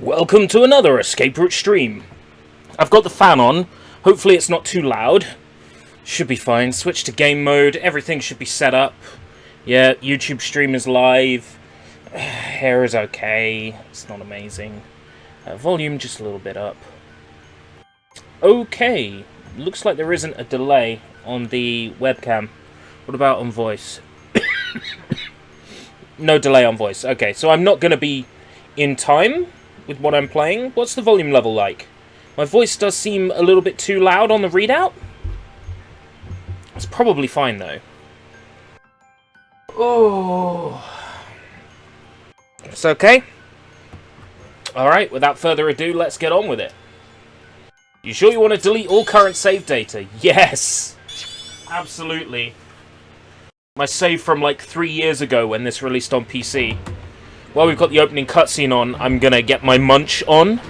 Welcome to another Escape Route stream. I've got the fan on. Hopefully it's not too loud. Should be fine. Switch to game mode. Everything should be set up. Yeah, YouTube stream is live. Hair is okay. It's not amazing. Volume just a little bit up. Okay. Looks like there isn't a delay on the webcam. What about on voice? No delay on voice. Okay, so I'm not going to be in time with what I'm playing. What's the volume level like? My voice does seem a little bit too loud on the readout. It's probably fine though. Oh, it's okay. Alright, without further ado, let's get on with it. You sure you want to delete all current save data? Yes! Absolutely. My save from like 3 years ago when this released on PC. While we've got the opening cutscene on, I'm gonna get my Munch on.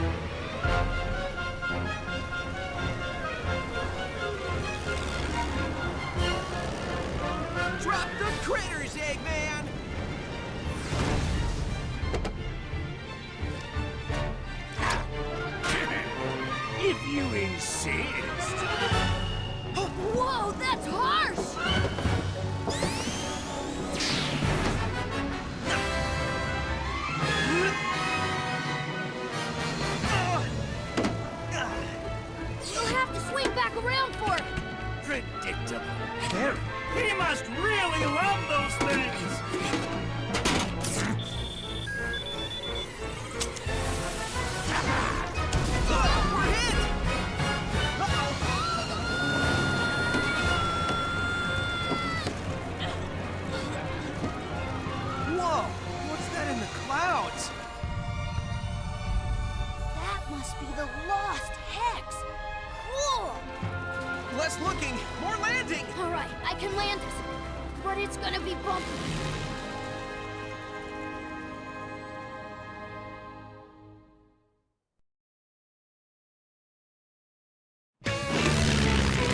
Drop the critters, Eggman! If you insist. Whoa, that's harsh! You'll have to swing back around for it. Predictable. Carrie, he must really love those things! We're hit! Whoa! What's that in the clouds? That must be the lost hex. Cool! Less looking, more landing! All right, I can land this, but it's gonna be bumpy.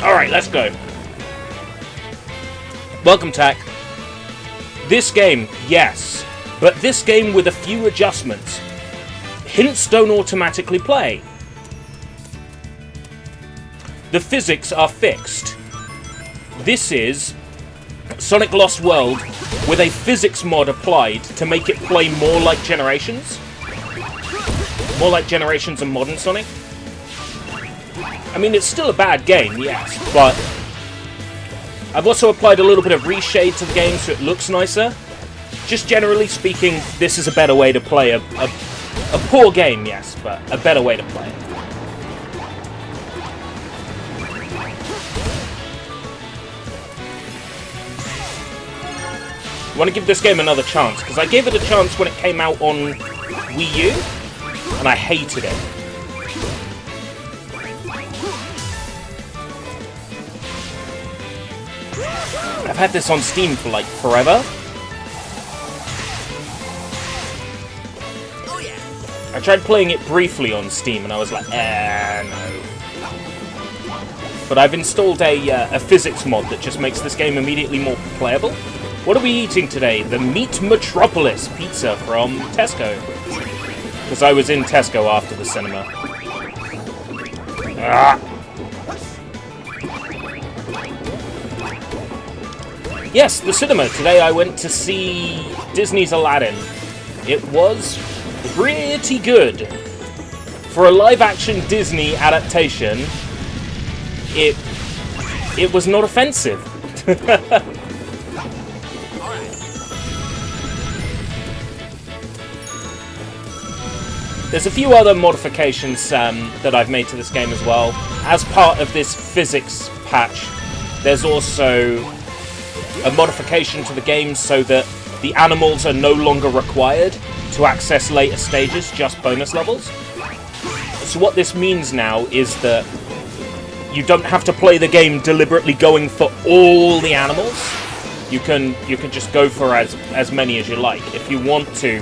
Alright, let's go. Welcome, Tack. This game, yes, but this game with a few adjustments. Hints don't automatically play. The physics are fixed. This is Sonic Lost World with a physics mod applied to make it play more like Generations. More like Generations and Modern Sonic. I mean, it's still a bad game, yes, but I've also applied a little bit of reshade to the game so it looks nicer. Just generally speaking, this is a better way to play a poor game, yes, but a better way to play it. I want to give this game another chance, because I gave it a chance when it came out on Wii U, and I hated it. I've had this on Steam for like forever. Oh yeah! I tried playing it briefly on Steam and I was like, no. But I've installed a physics mod that just makes this game immediately more playable. What are we eating today? The Meat Metropolis pizza from Tesco. Because I was in Tesco after the cinema. Ah. Yes, the cinema. Today I went to see Disney's Aladdin. It was pretty good. For a live-action Disney adaptation, it was not offensive. There's a few other modifications that I've made to this game as well. As part of this physics patch, there's also a modification to the game so that the animals are no longer required to access later stages, just bonus levels. So what this means now is that you don't have to play the game deliberately going for all the animals. You can just go for as many as you like. If you want to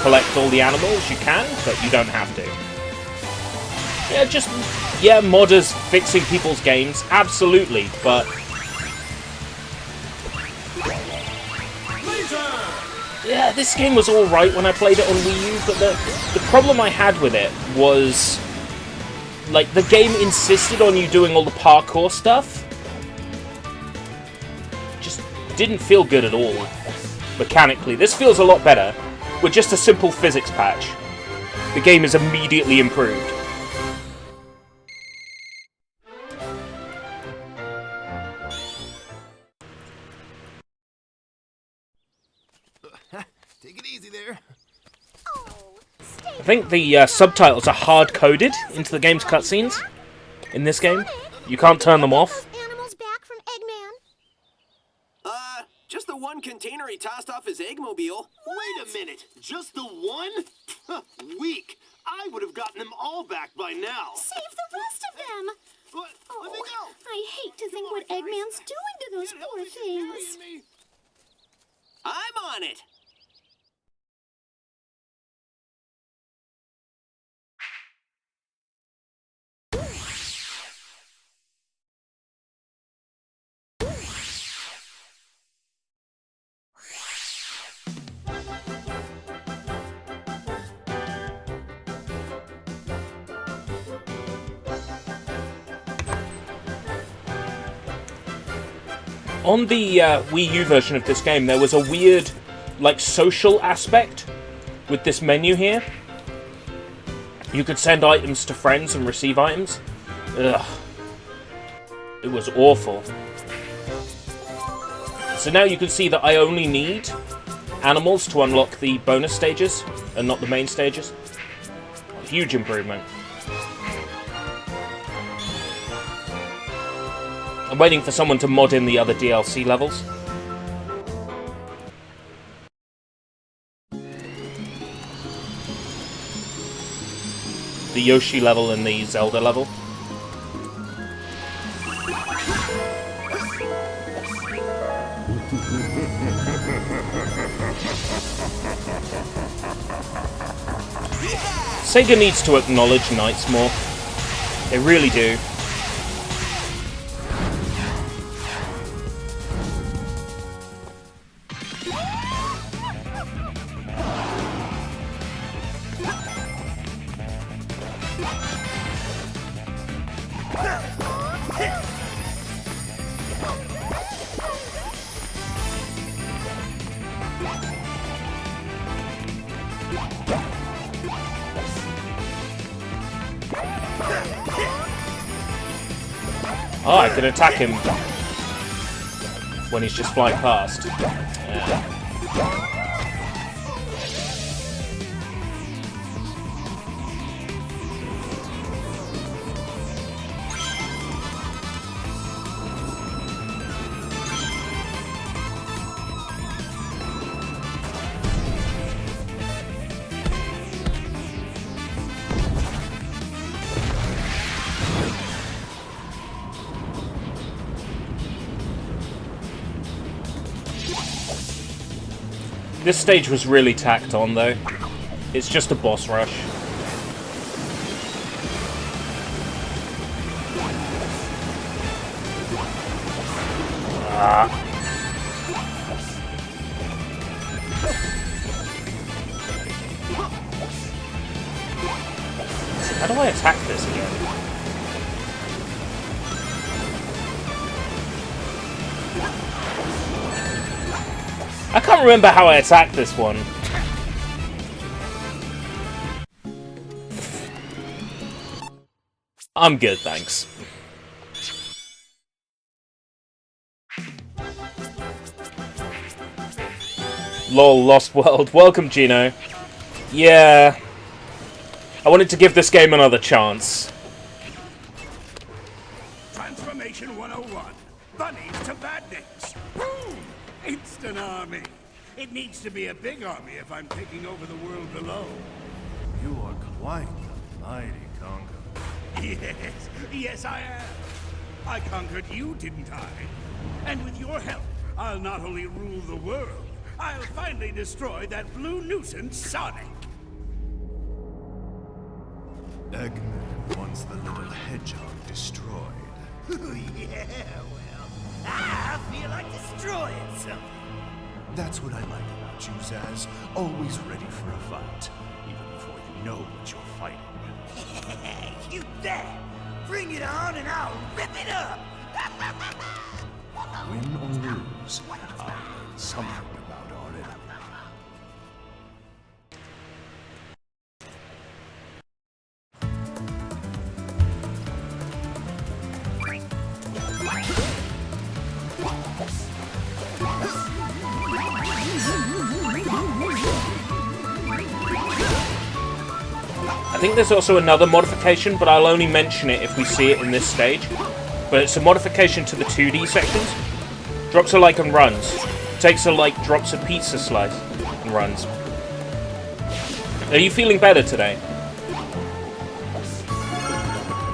collect all the animals, you can, but you don't have to. Yeah, modders fixing people's games, absolutely, but Laser Yeah, this game was alright when I played it on Wii U, but the problem I had with it was, like, the game insisted on you doing all the parkour stuff. Just didn't feel good at all, mechanically. This feels a lot better, with just a simple physics patch. The game is immediately improved. Take it easy there. I think the subtitles are hard-coded into the game's cutscenes. In this game, you can't turn them off. Animals back from Eggman? Just the one container he tossed off his eggmobile. Wait a minute. Just the one? Weak. I would have gotten them all back by now. Save the rest of them! What? Let me go. I hate to think what Eggman's doing to those poor things. I'm on it. On the Wii U version of this game, there was a weird, like, social aspect with this menu here. You could send items to friends and receive items. Ugh. It was awful. So now you can see that I only need animals to unlock the bonus stages, and not the main stages. A huge improvement. I'm waiting for someone to mod in the other DLC levels. The Yoshi level and the Zelda level. Sega needs to acknowledge knights more. They really do. Oh, I can attack him when he's just flying past. This stage was really tacked on, though. It's just a boss rush. How do I attack this again? I can't remember how I attacked this one. I'm good, thanks. Lol, Lost World. Welcome, Gino. Yeah. I wanted to give this game another chance. Transformation 101. Bunnies to badniks. Boom! Instant army. It needs to be a big army if I'm taking over the world below. You are quite the mighty conqueror. Yes, I am. I conquered you, didn't I? And with your help, I'll not only rule the world, I'll finally destroy that blue nuisance, Sonic. Eggman wants the little hedgehog destroyed. Yeah, well, I feel like destroying something. That's what I like about you, Zaz. Always ready for a fight, even before you know what you're fighting. Hey, you there! Bring it on and I'll rip it up! Win or lose, I'll learn something about our enemy. I think there's also another modification, but I'll only mention it if we see it in this stage. But it's a modification to the 2D sections. Drops a like and runs. Takes a like, drops a pizza slice, and runs. Are you feeling better today?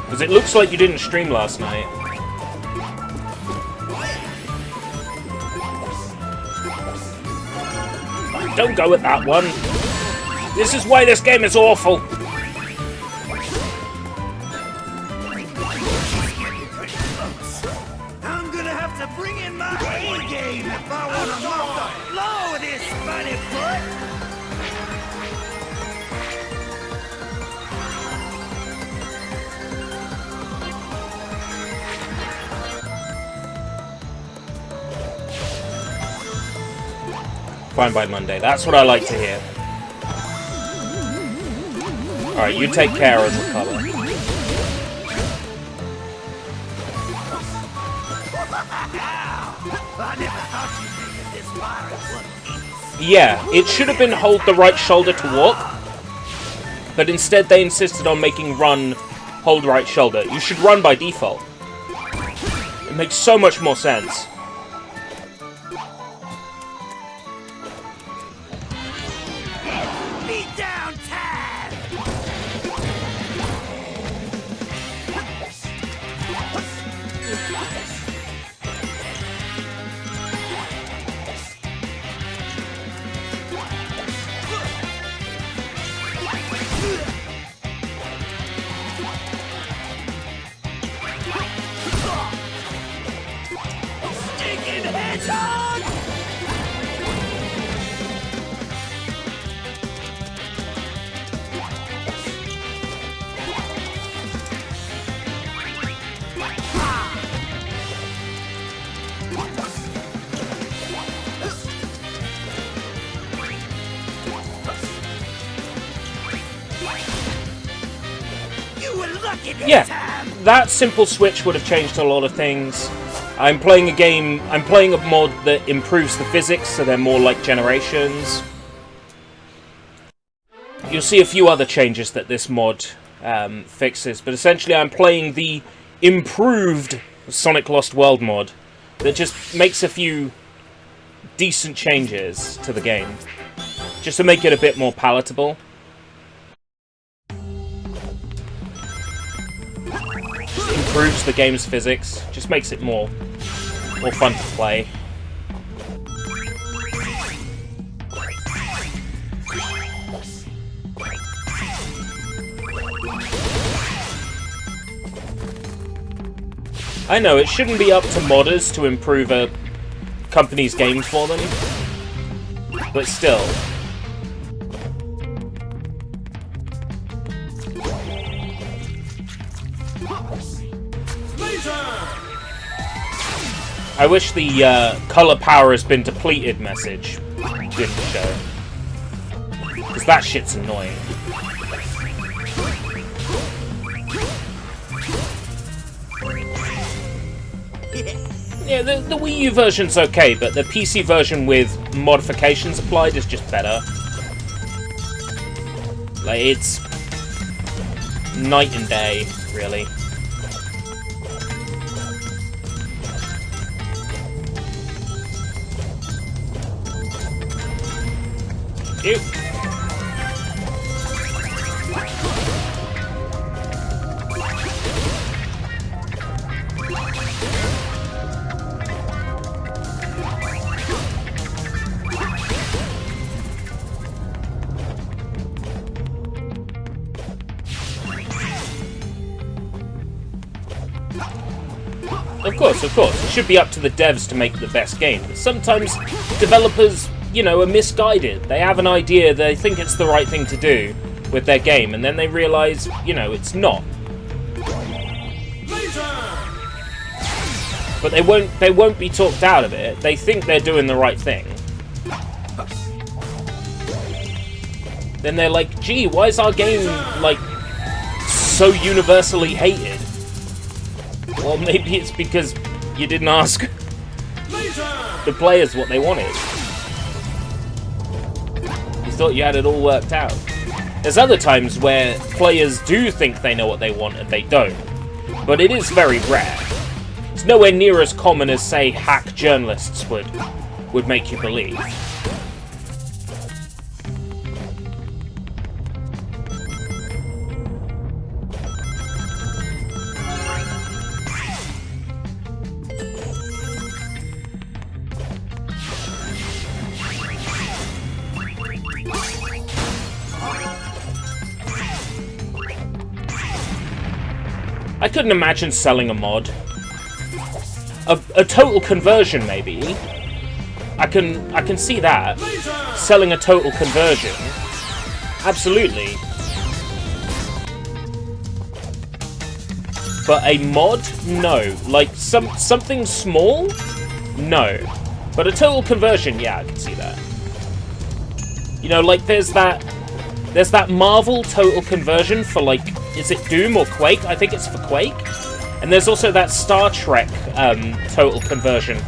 Because it looks like you didn't stream last night. Don't go with that one. This is why this game is awful. I'm gonna have to bring in my A game if I want to mop the floor with this funny foot! Fine by Monday. That's what I like to hear. Alright, you take care and recover. Yeah, it should have been hold the right shoulder to walk, but instead they insisted on making run hold right shoulder. You should run by default. It makes so much more sense. Be down, Tad! Stinking hedgehog! You were lucky this Yeah, time! that simple switch would have changed a lot of things. I'm playing a mod that improves the physics so they're more like generations. You'll see a few other changes that this mod fixes, but essentially I'm playing the improved Sonic Lost World mod that just makes a few decent changes to the game, just to make it a bit more palatable. Just improves the game's physics, just makes it more fun to play. I know, it shouldn't be up to modders to improve a company's game for them, but still. I wish the color power has been depleted message didn't show, because that shit's annoying. Yeah, the Wii U version's okay, but the PC version with modifications applied is just better. Like, it's night and day, really. Ew. Of Of course. It should be up to the devs to make the best game. But sometimes developers, you know, are misguided. They have an idea, they think it's the right thing to do with their game, and then they realise, you know, it's not. But they won't be talked out of it. They think they're doing the right thing. Then they're like, gee, why is our game, like, so universally hated? Well, maybe it's because you didn't ask the players what they wanted. You thought you had it all worked out. There's other times where players do think they know what they want and they don't. But it is very rare. It's nowhere near as common as, say, hack journalists would make you believe. I couldn't imagine selling a mod. A total conversion, maybe. I can see that. Selling a total conversion. Absolutely. But a mod? No. Like, something small? No. But a total conversion, yeah, I can see that. You know, like, there's that Marvel total conversion for, like, is it Doom or Quake? I think it's for Quake. And there's also that Star Trek total conversion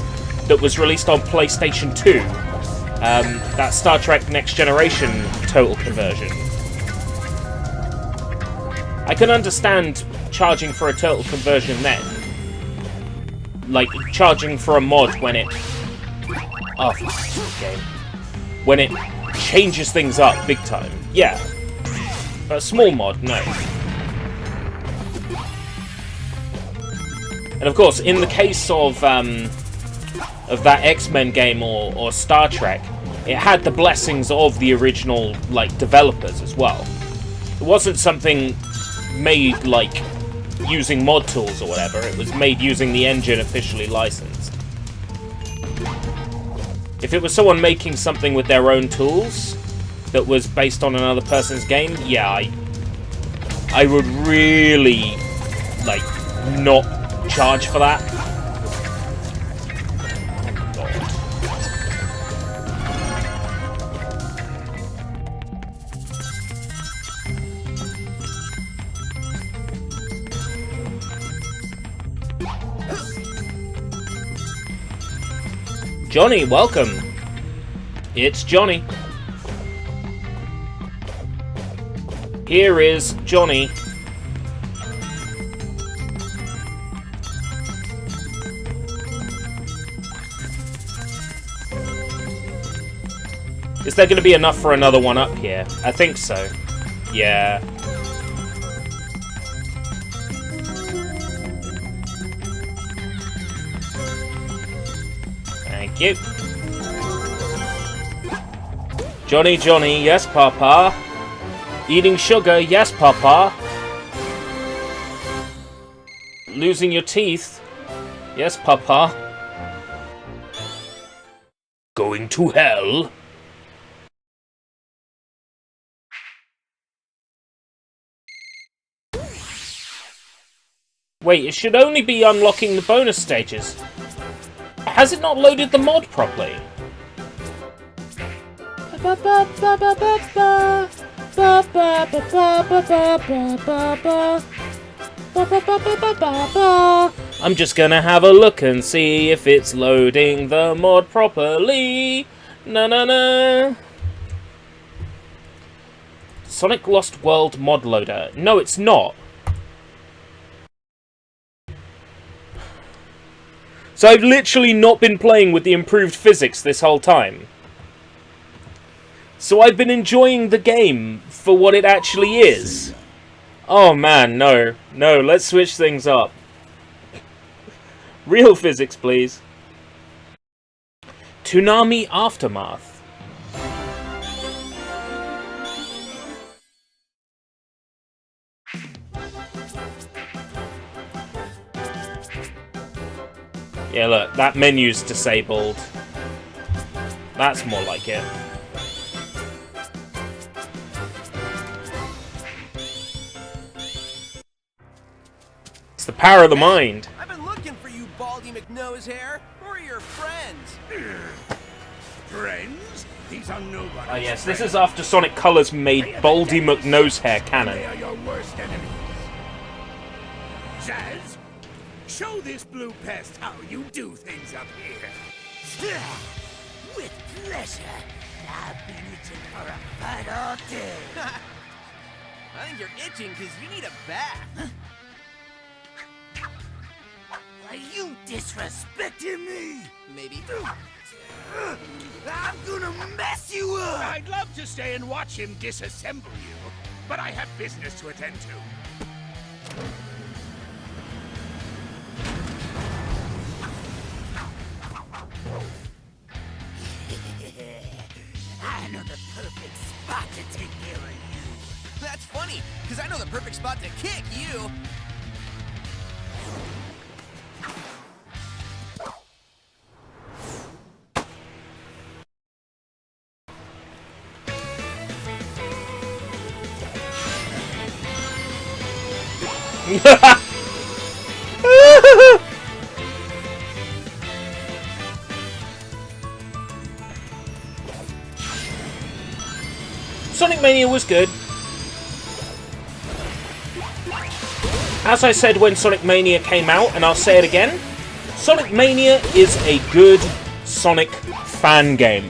that was released on PlayStation 2. That Star Trek Next Generation total conversion. I can understand charging for a total conversion then. Like, charging for a mod when it... Oh, game. When it changes things up big time. Yeah. But a small mod, no. And of course, in the case of that X-Men game or Star Trek, it had the blessings of the original, like, developers as well. It wasn't something made, like, using mod tools or whatever. It was made using the engine officially licensed. If it was someone making something with their own tools that was based on another person's game, yeah, I would really, like, not charge for that. Johnny, welcome. It's Johnny. Here is Johnny. Is there going to be enough for another one up here? I think so. Yeah. Thank you. Johnny, Johnny, yes, Papa. Eating sugar, yes, Papa. Losing your teeth, yes, Papa. Going to hell. Wait, it should only be unlocking the bonus stages. Has it not loaded the mod properly? I'm just gonna have a look and see if it's loading the mod properly. Na. Sonic Lost World mod loader. No, it's not. So I've literally not been playing with the improved physics this whole time. So I've been enjoying the game for what it actually is. Oh man, no. No, let's switch things up. Real physics, please. Toonami Aftermath. Yeah, look, that menu's disabled. That's more like it. It's the power of the mind. I've been looking for you, Baldy McNosehair. Who are your friends? Friends? These are nobody. Oh yes, this is after Sonic Colors made Baldy McNosehair canon. They are your worst enemies. Jazz, show this blue pest how you do things up here. With pleasure. I've been itching for a fight all day. I think you're itching because you need a bath. Are you disrespecting me? Maybe. I'm gonna mess you up! I'd love to stay and watch him disassemble you, but I have business to attend to. I know the perfect spot to take care of you. That's funny, because I know the perfect spot to kick you. Sonic Mania was good. As I said when Sonic Mania came out, and I'll say it again, Sonic Mania is a good Sonic fan game.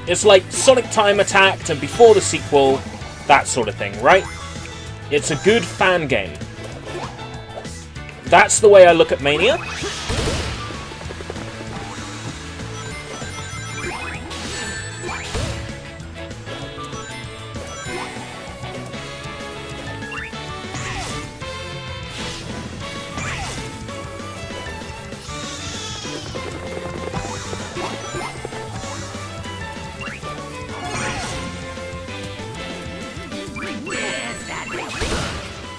It's like Sonic Time Attack and before the sequel, that sort of thing, right? It's a good fan game. That's the way I look at Mania. Where's that?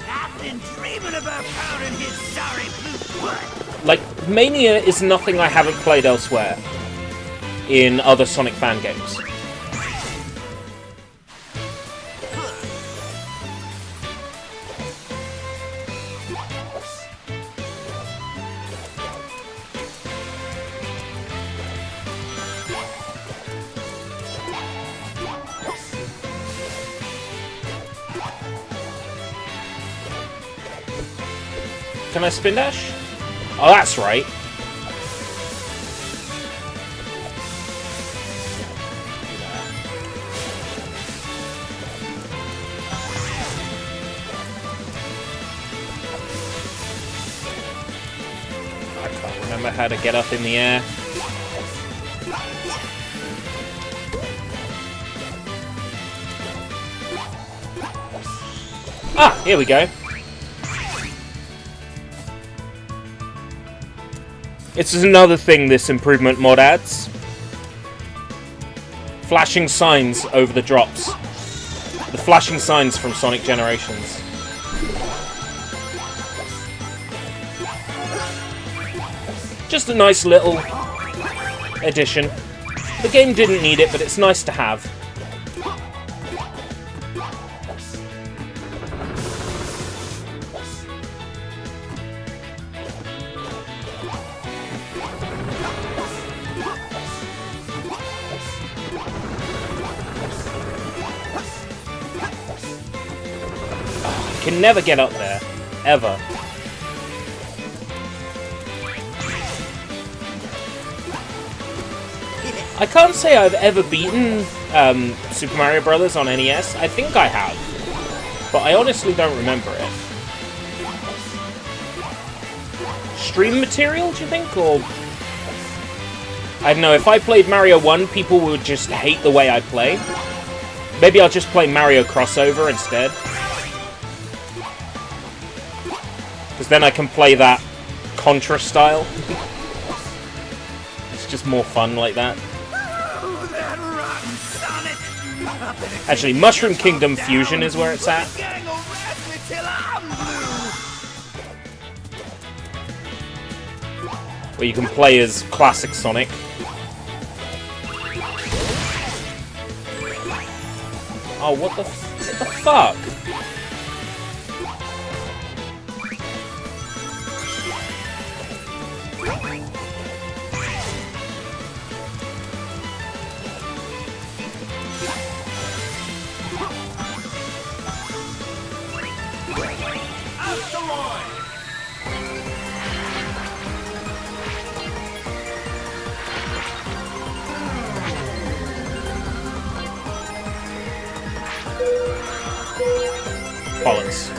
I've been dreaming about powering his sorry blue butt. Like, Mania is nothing I haven't played elsewhere in other Sonic fan games. Can I spin dash? Oh, that's right. I can't remember how to get up in the air. Ah, here we go. It's another thing this improvement mod adds. Flashing signs over the drops. The flashing signs from Sonic Generations. Just a nice little addition. The game didn't need it, but it's nice to have. Can never get up there, ever. I can't say I've ever beaten Super Mario Bros. On NES. I think I have, but I honestly don't remember it. Stream material, do you think? Or I don't know, if I played Mario 1, people would just hate the way I play. Maybe I'll just play Mario Crossover instead. Because then I can play that Contra style. It's just more fun like that. Actually, Mushroom Kingdom Fusion is where it's at. where you can play as classic Sonic. Oh, what the fuck? Bollocks.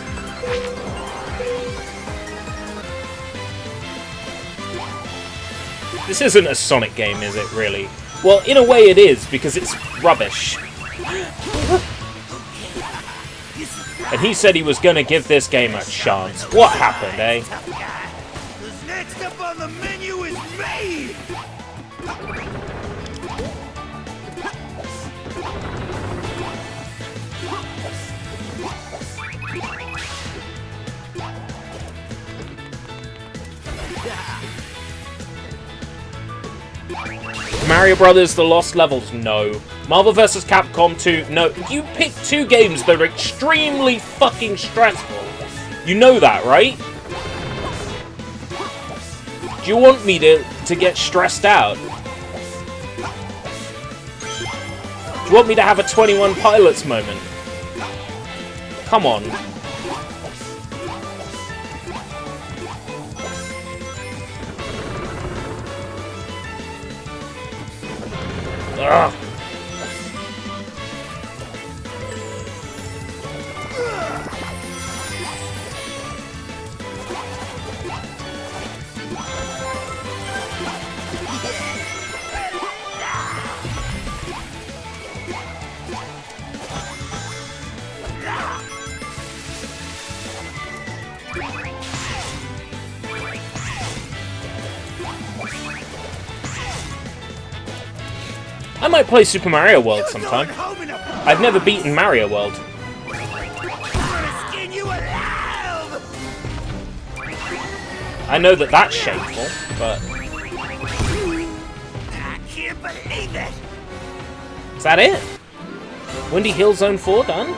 This isn't a Sonic game, is it, really? Well, in a way it is, because it's rubbish. And he said he was going to give this game a chance. What happened, eh? Because next up on the menu is me! Mario Brothers: The Lost Levels? No. Marvel vs. Capcom 2? No. You picked two games that are extremely fucking stressful. You know that, right? Do you want me to get stressed out? Do you want me to have a 21 Pilots moment? Come on. Ugh. I might play Super Mario World sometime. I've never beaten Mario World. I know that that's shameful, but... I can't believe it! Is that it? Windy Hill Zone 4 done?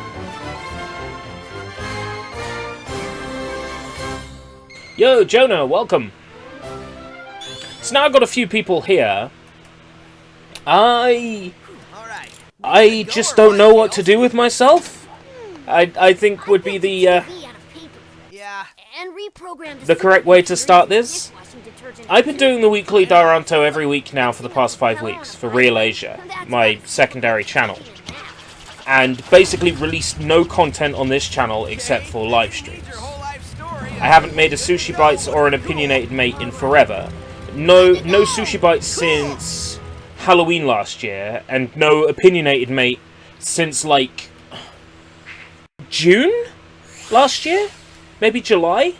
Yo, Jonah, welcome. So now I've got a few people here. I just don't know what to do with myself. I think would be the correct way to start this. I've been doing the weekly Daranto every week now for the past 5 weeks for ReelAsia, my secondary channel, and basically released no content on this channel except for live streams. I haven't made a SushiBites or an Opinionated Mate in forever. No SushiBites since Halloween last year, and no Opinionated Mate since, like, June last year? Maybe July?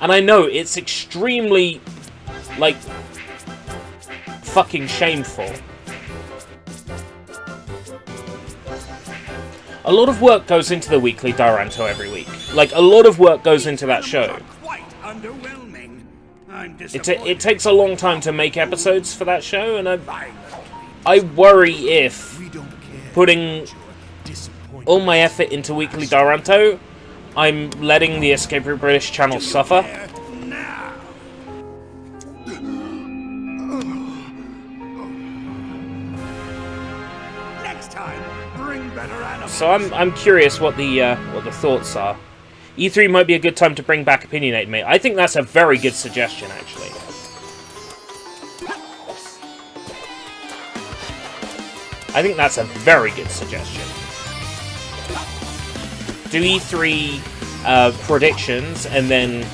And I know, it's extremely, like, fucking shameful. A lot of work goes into the weekly Daranto every week. Like, a lot of work goes into that show. Quite underwhelming. I'm It disappointed. takes a long time to make episodes for that show, and I worry if putting all my effort into weekly Daranto, I'm letting the Escape Route British channel suffer. Now. Next time, bring better animals. So I'm curious what the thoughts are. E3 might be a good time to bring back Opinionated Mate. I think that's a very good suggestion, actually. I think that's a very good suggestion. Do E3 predictions and then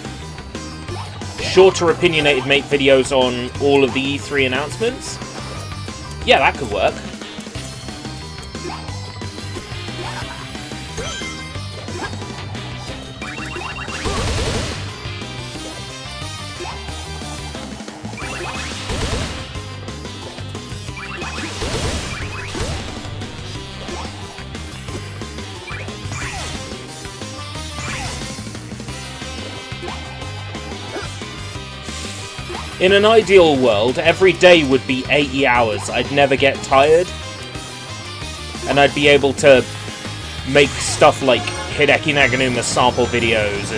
shorter Opinionated Mate videos on all of the E3 announcements? Yeah, that could work. In an ideal world, every day would be 80 hours. I'd never get tired. And I'd be able to make stuff like Hideki Naganuma sample videos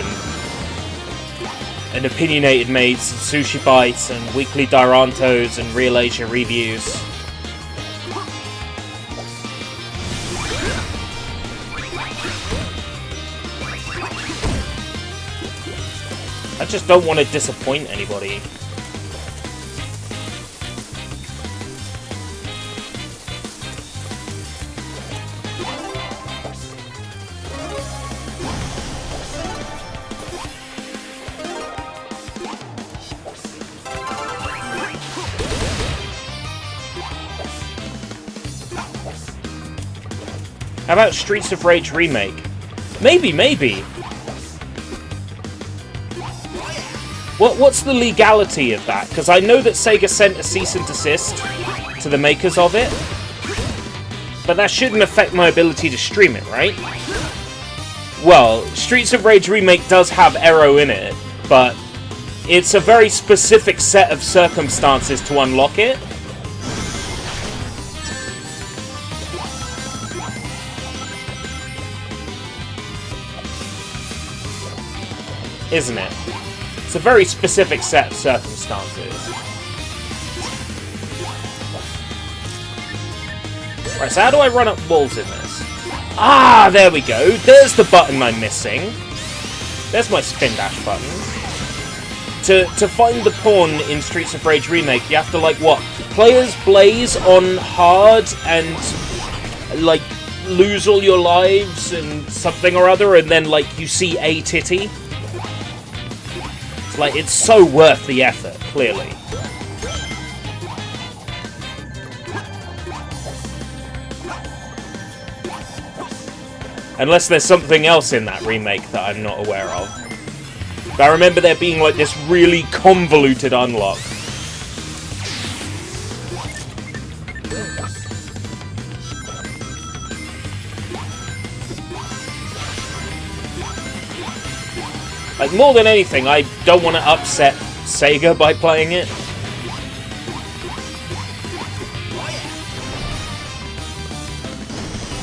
and Opinionated Mates and SushiBites and Weekly Dirantos and ReelAsia reviews. I just don't want to disappoint anybody. How about Streets of Rage Remake? Maybe. What's the legality of that? Because I know that Sega sent a cease and desist to the makers of it. But that shouldn't affect my ability to stream it, right? Well, Streets of Rage Remake does have Arrow in it, but it's a very specific set of circumstances to unlock it. Isn't it? It's a very specific set of circumstances. Right, so how do I run up walls in this? Ah, there we go. There's the button I'm missing. There's my spin dash button. To find the pawn in Streets of Rage Remake, you have to, like, what? Players blaze on hard and, like, lose all your lives and something or other, and then, like, you see a titty. Like, it's so worth the effort, clearly. Unless there's something else in that remake that I'm not aware of. But I remember there being, like, this really convoluted unlock. Like, more than anything, I don't want to upset Sega by playing it.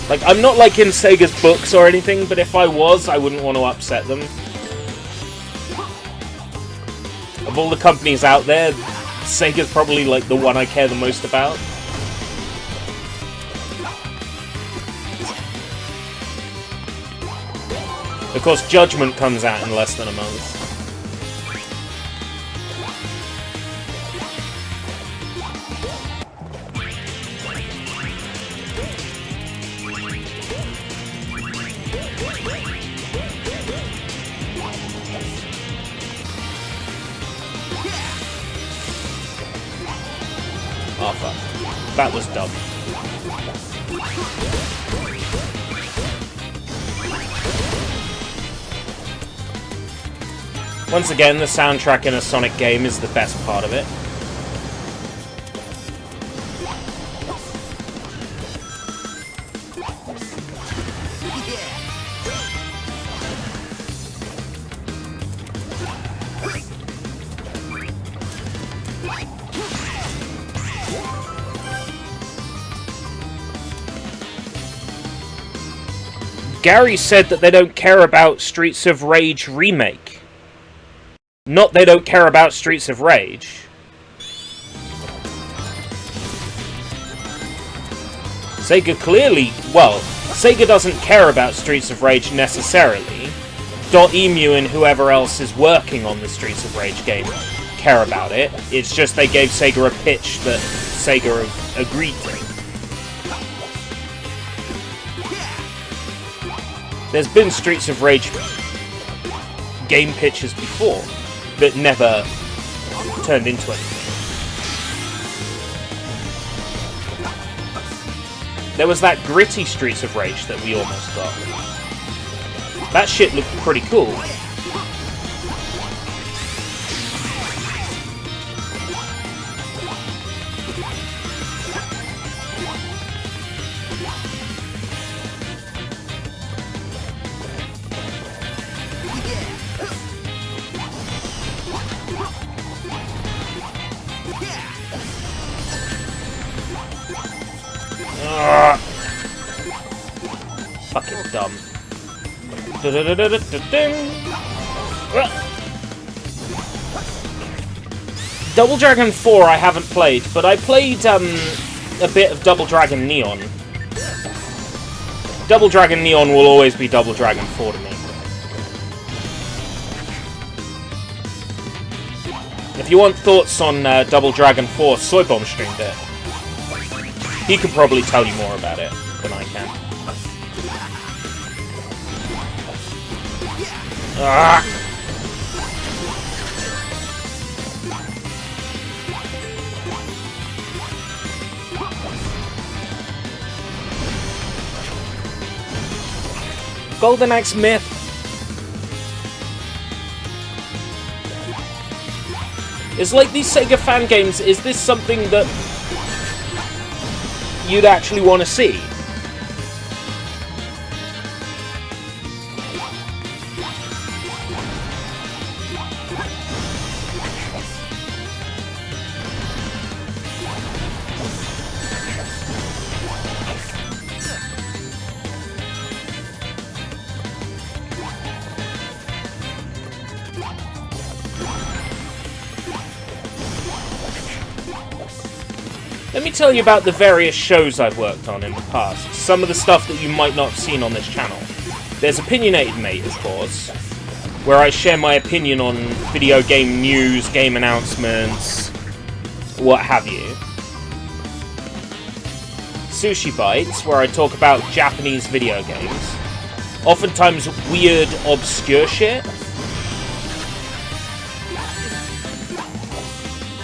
Like, I'm not, like, in Sega's books or anything, but if I was, I wouldn't want to upset them. Of all the companies out there, Sega's probably, like, the one I care the most about. Of course, Judgment comes out in less than a month. Oh, fuck. That was dumb. Once again, the soundtrack in a Sonic game is the best part of it. Gary said that they don't care about Streets of Rage Remake. Not they don't care about Streets of Rage. Sega clearly... Well, Sega doesn't care about Streets of Rage necessarily. .emu and whoever else is working on the Streets of Rage game care about it. It's just they gave Sega a pitch that Sega agreed to. There's been Streets of Rage game pitches before that never turned into anything. There was that gritty Streets of Rage that we almost got. That shit looked pretty cool. dumb. Double Dragon 4 I haven't played, but I played a bit of Double Dragon Neon. Double Dragon Neon will always be Double Dragon 4 to me. If you want thoughts on Double Dragon 4, Soybomb streamed it. He can probably tell you more about it than I can. Ah! Golden Axe Myth. It's like these Sega fan games, is this something that you'd actually want to see? Let me tell you about the various shows I've worked on in the past. Some of the stuff that you might not have seen on this channel. There's Opinionated Mate, of course, where I share my opinion on video game news, game announcements, what have you. SushiBites, where I talk about Japanese video games. Oftentimes weird, obscure shit.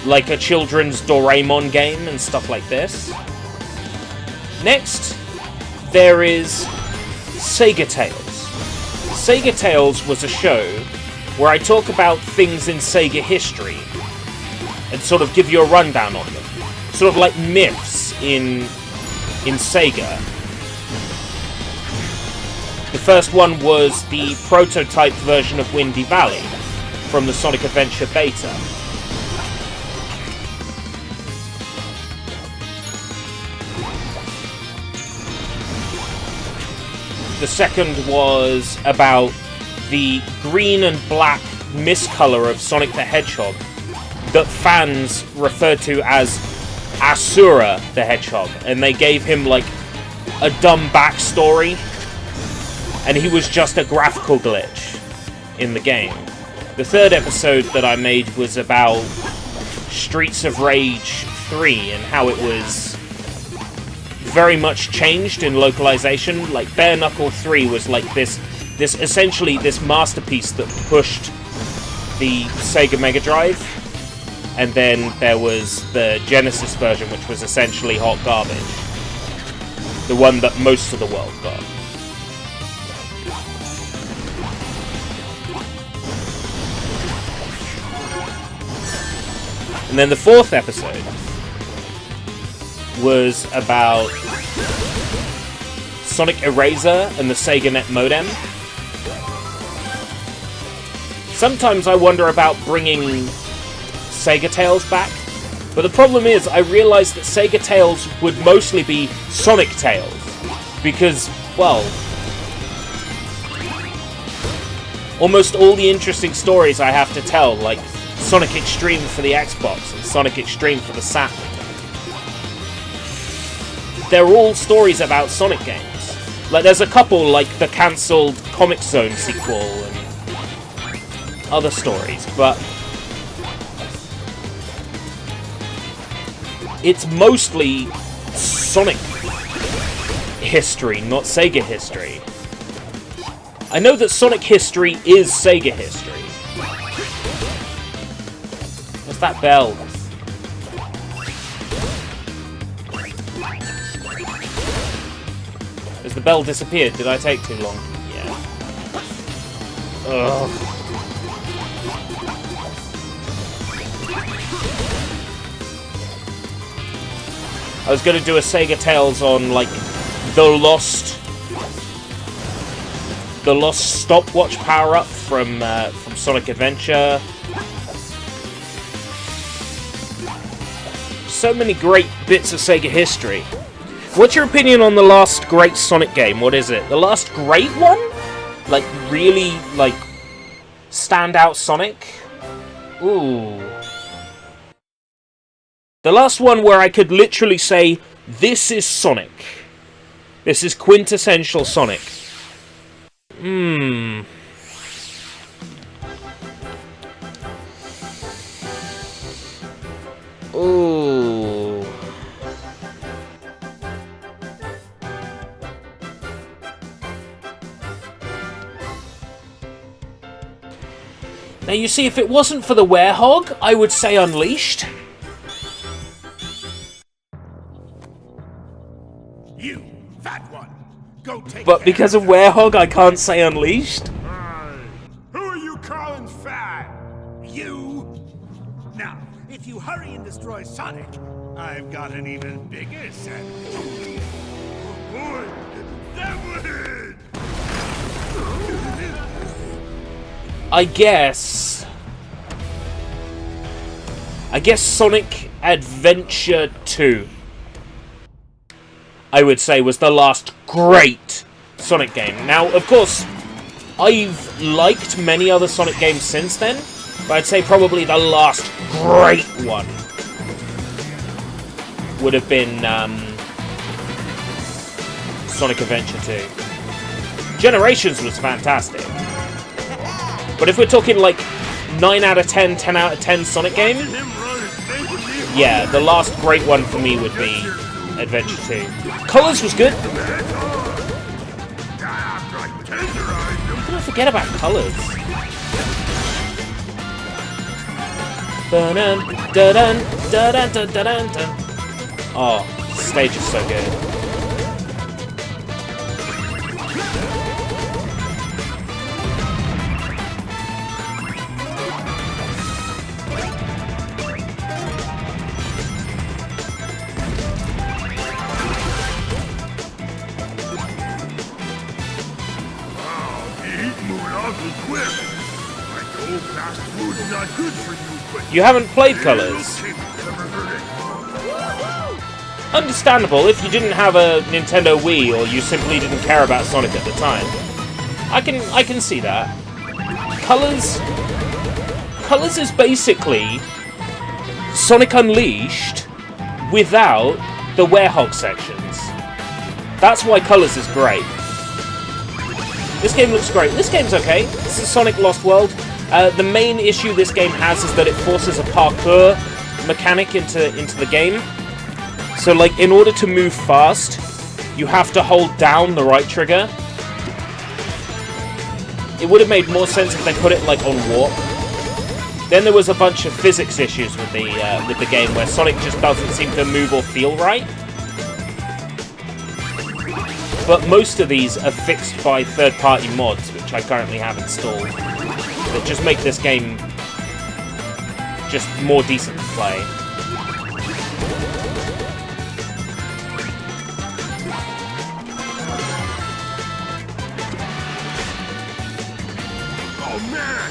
Like a children's Doraemon game and stuff like this. Next, there is Sega Tales. Sega Tales was a show where I talk about things in Sega history and sort of give you a rundown on them. Sort of like myths in Sega. The first one was the prototype version of Windy Valley from the Sonic Adventure beta. The second was about the green and black miscolor of Sonic the Hedgehog that fans refer to as Asura the Hedgehog, and they gave him like a dumb backstory, and he was just a graphical glitch in the game. The third episode that I made was about Streets of Rage 3 and how it was very much changed in localization. Like Bare Knuckle 3 was like this essentially this masterpiece that pushed the Sega Mega Drive, and then there was the Genesis version, which was essentially hot garbage, the one that most of the world got. And then the fourth episode was about Sonic Eraser and the Sega Net modem. Sometimes I wonder about bringing Sega Tales back, but the problem is I realized that Sega Tales would mostly be Sonic Tales, because, well, almost all the interesting stories I have to tell, like Sonic Extreme for the Xbox and Sonic Extreme for the Saturn, they're all stories about Sonic games. Like, there's a couple, like the cancelled Comic Zone sequel and other stories, but it's mostly Sonic history, not Sega history. I know that Sonic history is Sega history. What's that bell? Has the bell disappeared? Did I take too long? Yeah. Ugh. I was going to do a Sega Tales on, like, the lost stopwatch power-up from Sonic Adventure. So many great bits of Sega history. What's your opinion on the last great Sonic game? What is it? The last great one? Like, really, like, standout Sonic? Ooh. The last one where I could literally say, this is Sonic. This is quintessential Sonic. Ooh. Now you see, if it wasn't for the Werehog, I would say Unleashed. You, fat one, go take But care because of Werehog, I can't say Unleashed. Who are you calling fat? you. Now, if you hurry and destroy Sonic, I've got an even bigger sandwich. Boy, sandwich! I guess Sonic Adventure 2, I would say, was the last great Sonic game. Now, of course, I've liked many other Sonic games since then, but I'd say probably the last great one would have been Sonic Adventure 2. Generations was fantastic. But if we're talking like 9 out of 10, 10 out of 10 Sonic game, yeah, the last great one for me would be Adventure 2. Colors was good. You can't forget about Colors. Oh, the stage is so good. You haven't played Colors? Understandable if you didn't have a Nintendo Wii or you simply didn't care about Sonic at the time. I can see that. Colors is basically Sonic Unleashed without the Werehog sections. That's why Colors is great. This game looks great. This game's okay. This is Sonic Lost World. The main issue this game has is that it forces a parkour mechanic into the game. So, like, in order to move fast, you have to hold down the right trigger. It would have made more sense if they put it, like, on warp. Then there was a bunch of physics issues with the game where Sonic just doesn't seem to move or feel right. But most of these are fixed by third-party mods, which I currently have installed, that just make this game just more decent to play. Oh man!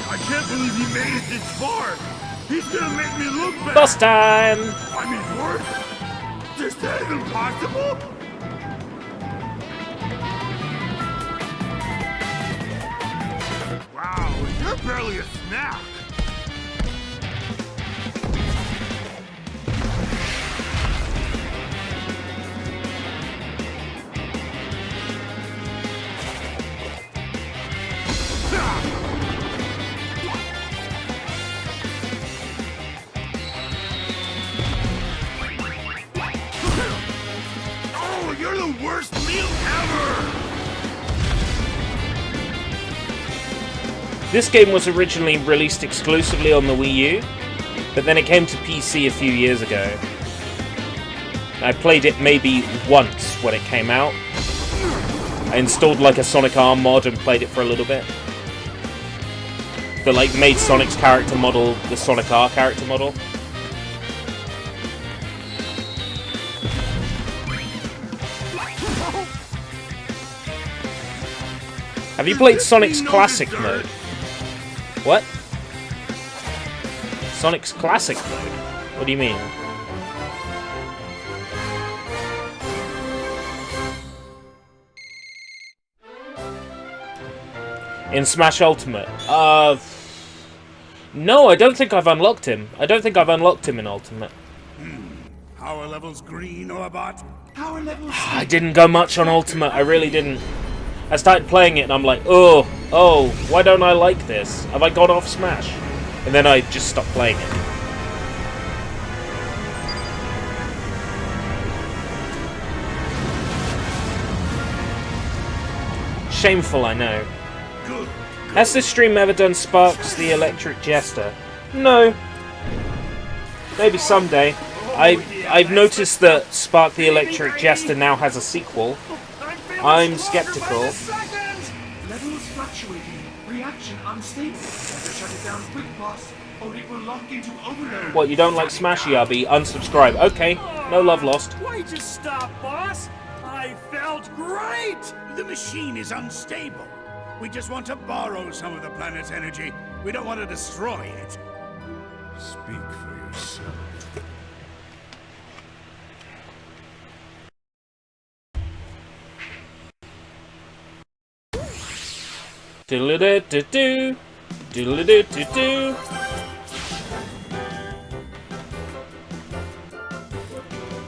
I can't believe he made it this far! He's gonna make me look bad! Boss time! I mean, worse? Is that even possible? Wow, you're barely a snack! Oh, you're the worst meal ever! This game was originally released exclusively on the Wii U, but then it came to PC a few years ago. I played it maybe once when it came out. I installed like a Sonic R mod and played it for a little bit. That like made Sonic's character model the Sonic R character model. Have you played Sonic's Classic mode? What? Sonic's Classic mode? What do you mean? In Smash Ultimate? No, I don't think I've unlocked him. I don't think I've unlocked him in Ultimate. Power levels green, Orbot? Power levels. I didn't go much on Ultimate, I really didn't. I started playing it and I'm like, oh, why don't I like this? Have I gone off Smash? And then I just stopped playing it. Shameful, I know. Good. Has this stream ever done Sparks the Electric Jester? No. Maybe someday. I've noticed that Spark the Electric Jester now has a sequel. I'm skeptical. Levels fluctuating. Reaction unstable. Better shut it down quick, boss, or it will lock into overload. What, you don't like Smashy, RB? Unsubscribe. Okay, no love lost. Why just stop, boss? I felt great! The machine is unstable. We just want to borrow some of the planet's energy. We don't want to destroy it. Speak for yourself. Doodle-doo-doo-doo. Doodle-doo-doo-doo.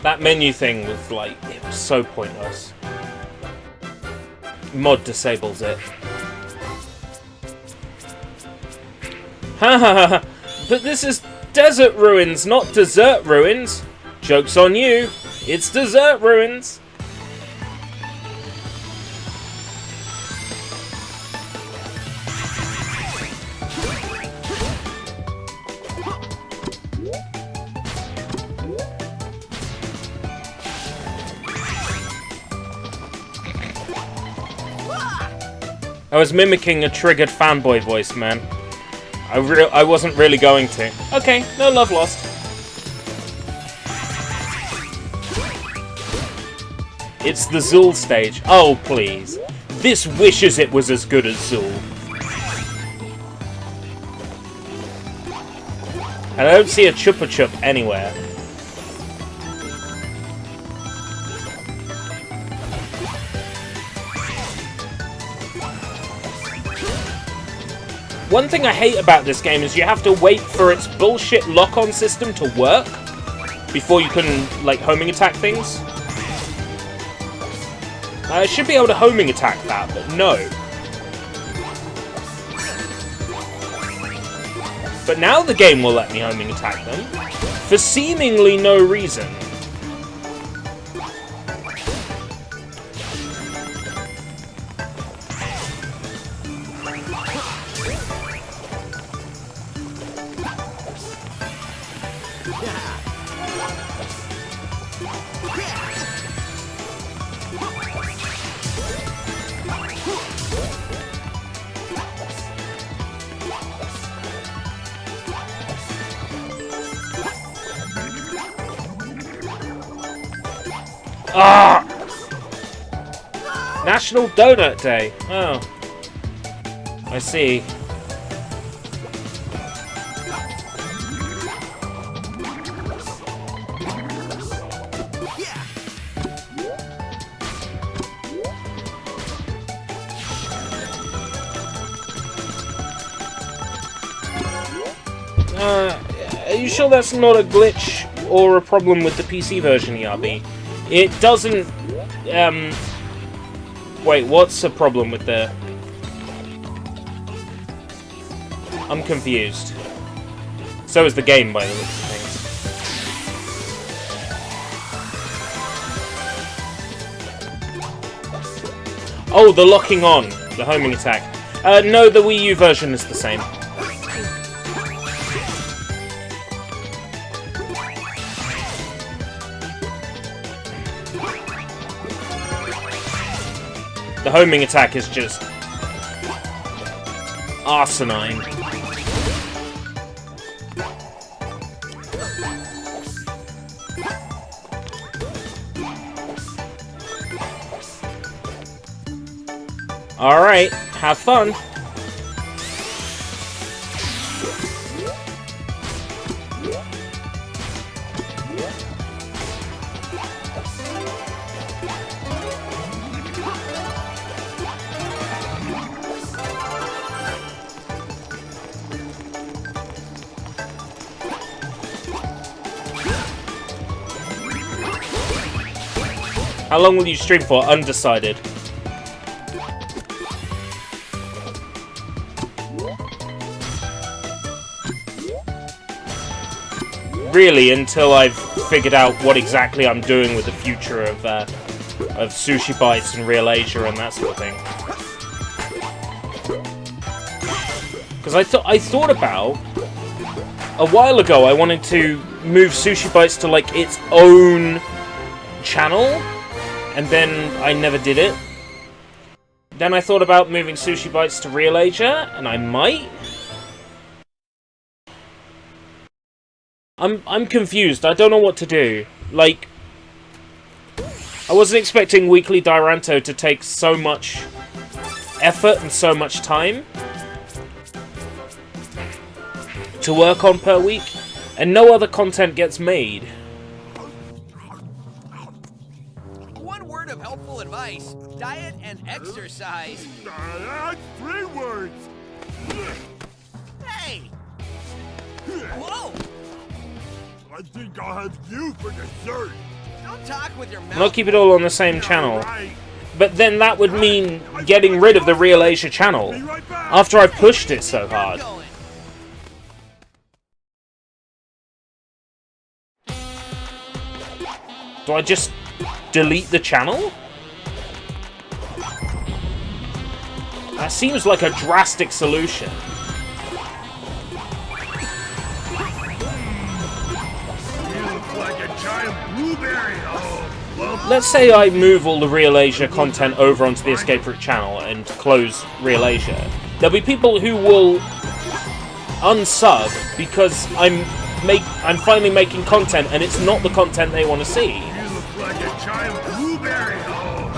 That menu thing was like, it was so pointless. Mod disables it. Ha ha ha! But this is desert ruins, not dessert ruins. Joke's on you. It's dessert ruins. I was mimicking a triggered fanboy voice, man. I wasn't really going to. Okay, no love lost. It's the Zool stage. Oh, please. This wishes it was as good as Zool. And I don't see a Chupa Chup anywhere. One thing I hate about this game is you have to wait for its bullshit lock-on system to work before you can, like, homing attack things. I should be able to homing attack that, but no. But now the game will let me homing attack them, for seemingly no reason. Ah! National Donut Day. Oh. I see. Are you sure that's not a glitch or a problem with the PC version, ERB? It doesn't... Wait, what's the problem with the... I'm confused. So is the game, by the looks of things. Oh, the locking on. The homing attack. No, the Wii U version is the same. The homing attack is just asinine. Alright, have fun. How long will you stream for? Undecided. Really, until I've figured out what exactly I'm doing with the future of SushiBites and ReelAsia and that sort of thing. Because I thought about a while ago, I wanted to move SushiBites to like its own channel, and then I never did it. Then I thought about moving SushiBites to ReelAsia, and I might. I'm confused. I don't know what to do. Like, I wasn't expecting Weekly Diranto to take so much effort and so much time to work on per week, and no other content gets made. One word of helpful advice: diet and exercise. That's 3 words. Hey! Whoa! I think I'll have you for dessert. Don't talk with your mouth. Not keep it all on the same channel. But then that would mean getting rid of the ReelAsia channel after I pushed it so hard. Do I just delete the channel? That seems like a drastic solution. Let's say I move all the ReelAsia content over onto the Escape Route channel and close ReelAsia. There'll be people who will unsub because I'm finally making content and it's not the content they want to see. You look like a giant blueberry. Oh,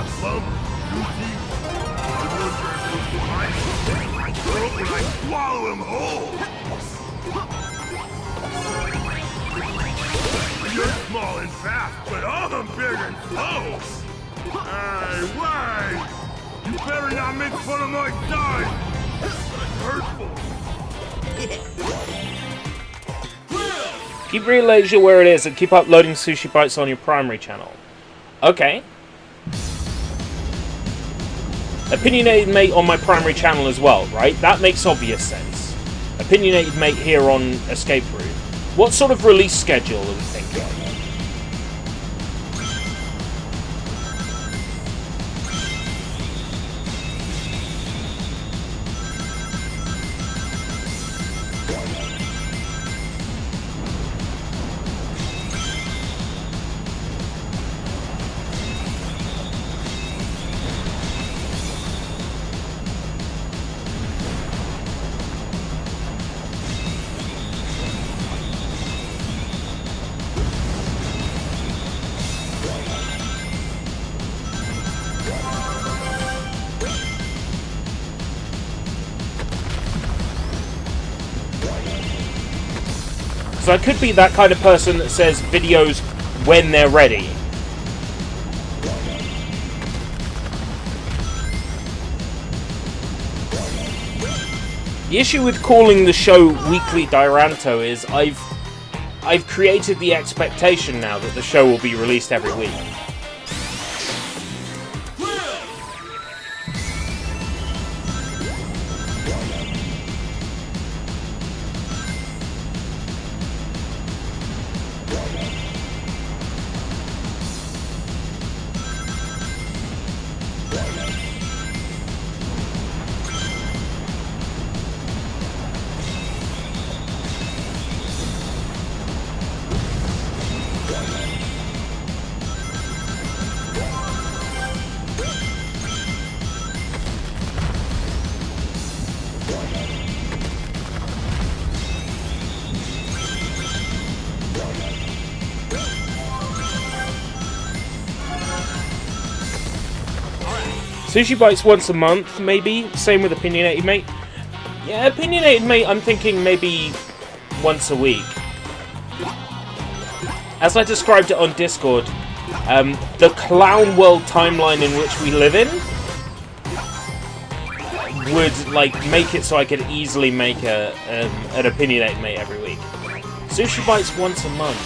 I throat when I swallow him whole. You're small and fast, but I'm big and slow. Hey, wait! You better not make fun of my size. That's hurtful. Keep ReelAsia where it is and keep uploading SushiBites on your primary channel. Okay. Opinionated Mate on my primary channel as well, right? That makes obvious sense. Opinionated Mate here on Escape Route. What sort of release schedule are we thinking? So I could be that kind of person that says videos when they're ready. The issue with calling the show Weekly Diranto is I've created the expectation now that the show will be released every week. SushiBites once a month, maybe. Same with Opinionated Mate. Yeah, Opinionated Mate, I'm thinking maybe once a week. As I described it on Discord, the Clown World timeline in which we live in would like make it so I could easily make an Opinionated Mate every week. SushiBites once a month.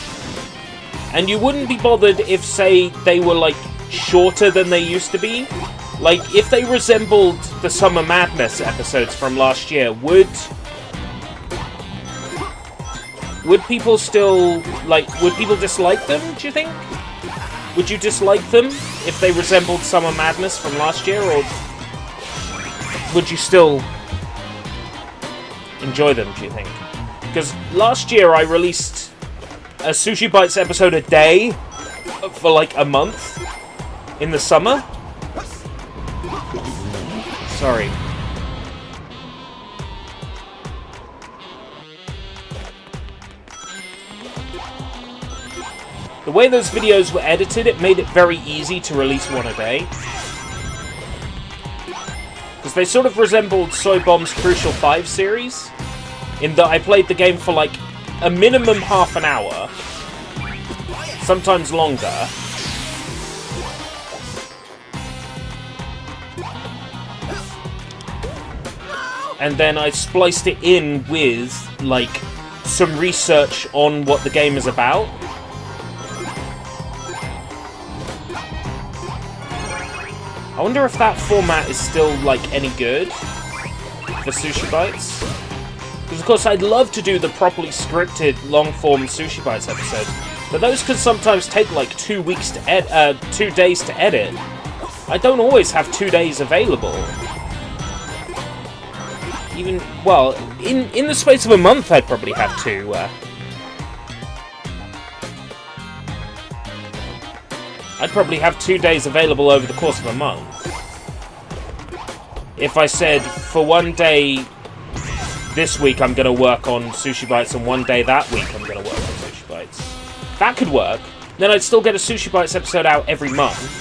And you wouldn't be bothered if, say, they were like shorter than they used to be. Like, if they resembled the Summer Madness episodes from last year, would people still, like, would people dislike them, do you think? Would you dislike them if they resembled Summer Madness from last year, or would you still enjoy them, do you think? Because last year I released a SushiBites episode a day for like a month in the summer. Sorry. The way those videos were edited, it made it very easy to release one a day. Because they sort of resembled Soy Bomb's Crucial 5 series, in that I played the game for like a minimum half an hour, sometimes longer. And then I spliced it in with, like, some research on what the game is about. I wonder if that format is still, like, any good for SushiBites. Because, of course, I'd love to do the properly scripted, long-form SushiBites episodes, but those can sometimes take, like, 2 weeks to 2 days to edit. I don't always have 2 days available. Even, well, in the space of a month, I'd probably have two. I'd probably have 2 days available over the course of a month. If I said, for one day this week I'm going to work on SushiBites, and one day that week I'm going to work on SushiBites. That could work. Then I'd still get a SushiBites episode out every month.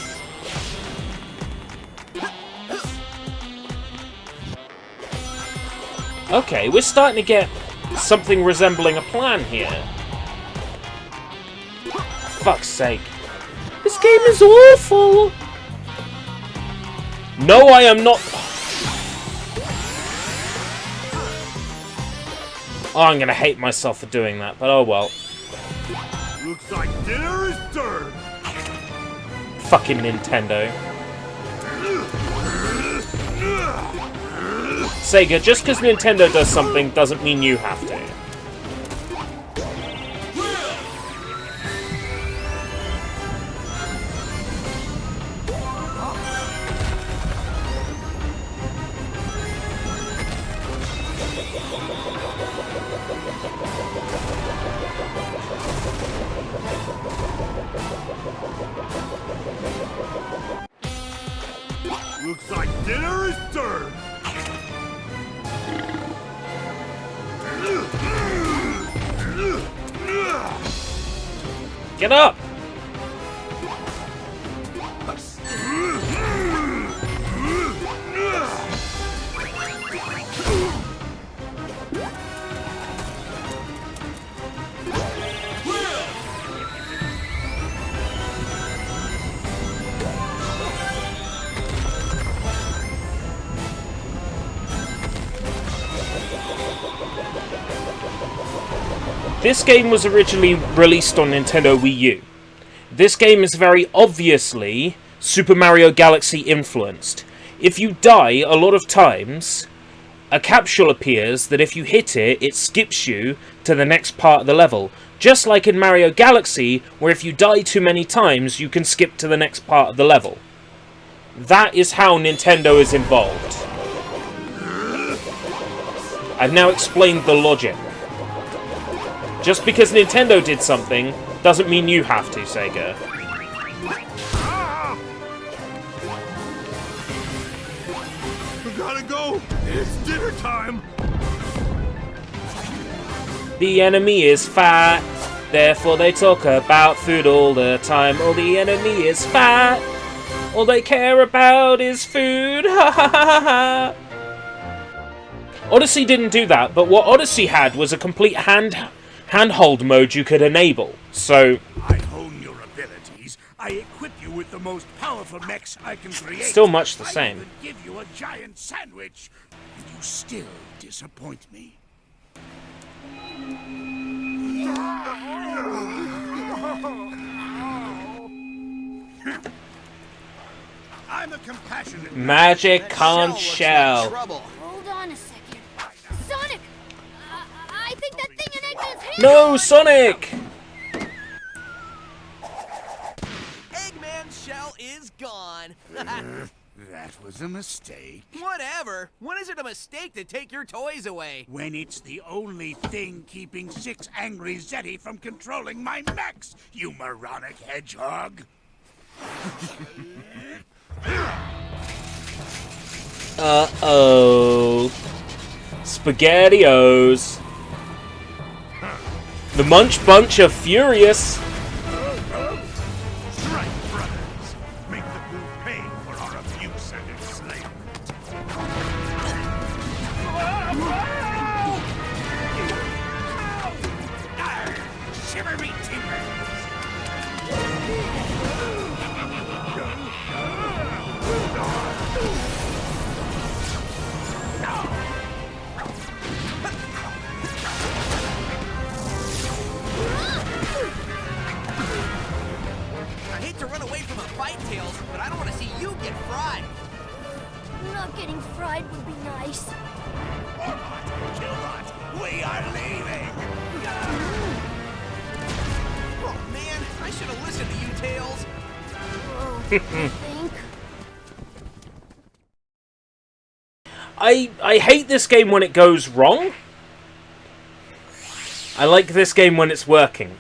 Okay, we're starting to get something resembling a plan here. Fuck's sake. This game is awful! No, I am not... Oh, I'm gonna hate myself for doing that, but oh well. Looks like dinner is served. Fucking Nintendo. Sega, just because Nintendo does something doesn't mean you have to. Looks like dinner is served. Get up! This game was originally released on Nintendo Wii U. This game is very obviously Super Mario Galaxy influenced. If you die a lot of times, a capsule appears that if you hit it, it skips you to the next part of the level. Just like in Mario Galaxy, where if you die too many times, you can skip to the next part of the level. That is how Nintendo is involved. I've now explained the logic. Just because Nintendo did something, doesn't mean you have to, Sega. We gotta go! It's dinner time! The enemy is fat, therefore they talk about food all the time. Oh, the enemy is fat, all they care about is food, ha ha ha ha. Odyssey didn't do that, but what Odyssey had was a complete handhold mode you could enable, so... I hone your abilities. I equip you with the most powerful mechs I can create. Still much the same. I even give you a giant sandwich, and you still disappoint me. I'm a compassionate Magic That conch looks like shell. trouble. Hold on a second. Sonic! I think that thing in Eggman's hand... No, Sonic! Eggman's shell is gone. That was a mistake. Whatever. When is it a mistake to take your toys away? When it's the only thing keeping 6 angry Zeti from controlling my mechs, you moronic hedgehog. Uh-oh. SpaghettiOs. The Munch Bunch are furious. Strike, brothers. Make the blue pay for our abuse and enslavement. Shiver me timbers. I hate to run away from a fight, Tails, but I don't want to see you get fried. Not getting fried would be nice. Killbot, we are leaving. Oh man, I should have listened to you, Tails. Oh, I think. I hate this game when it goes wrong. I like this game when it's working.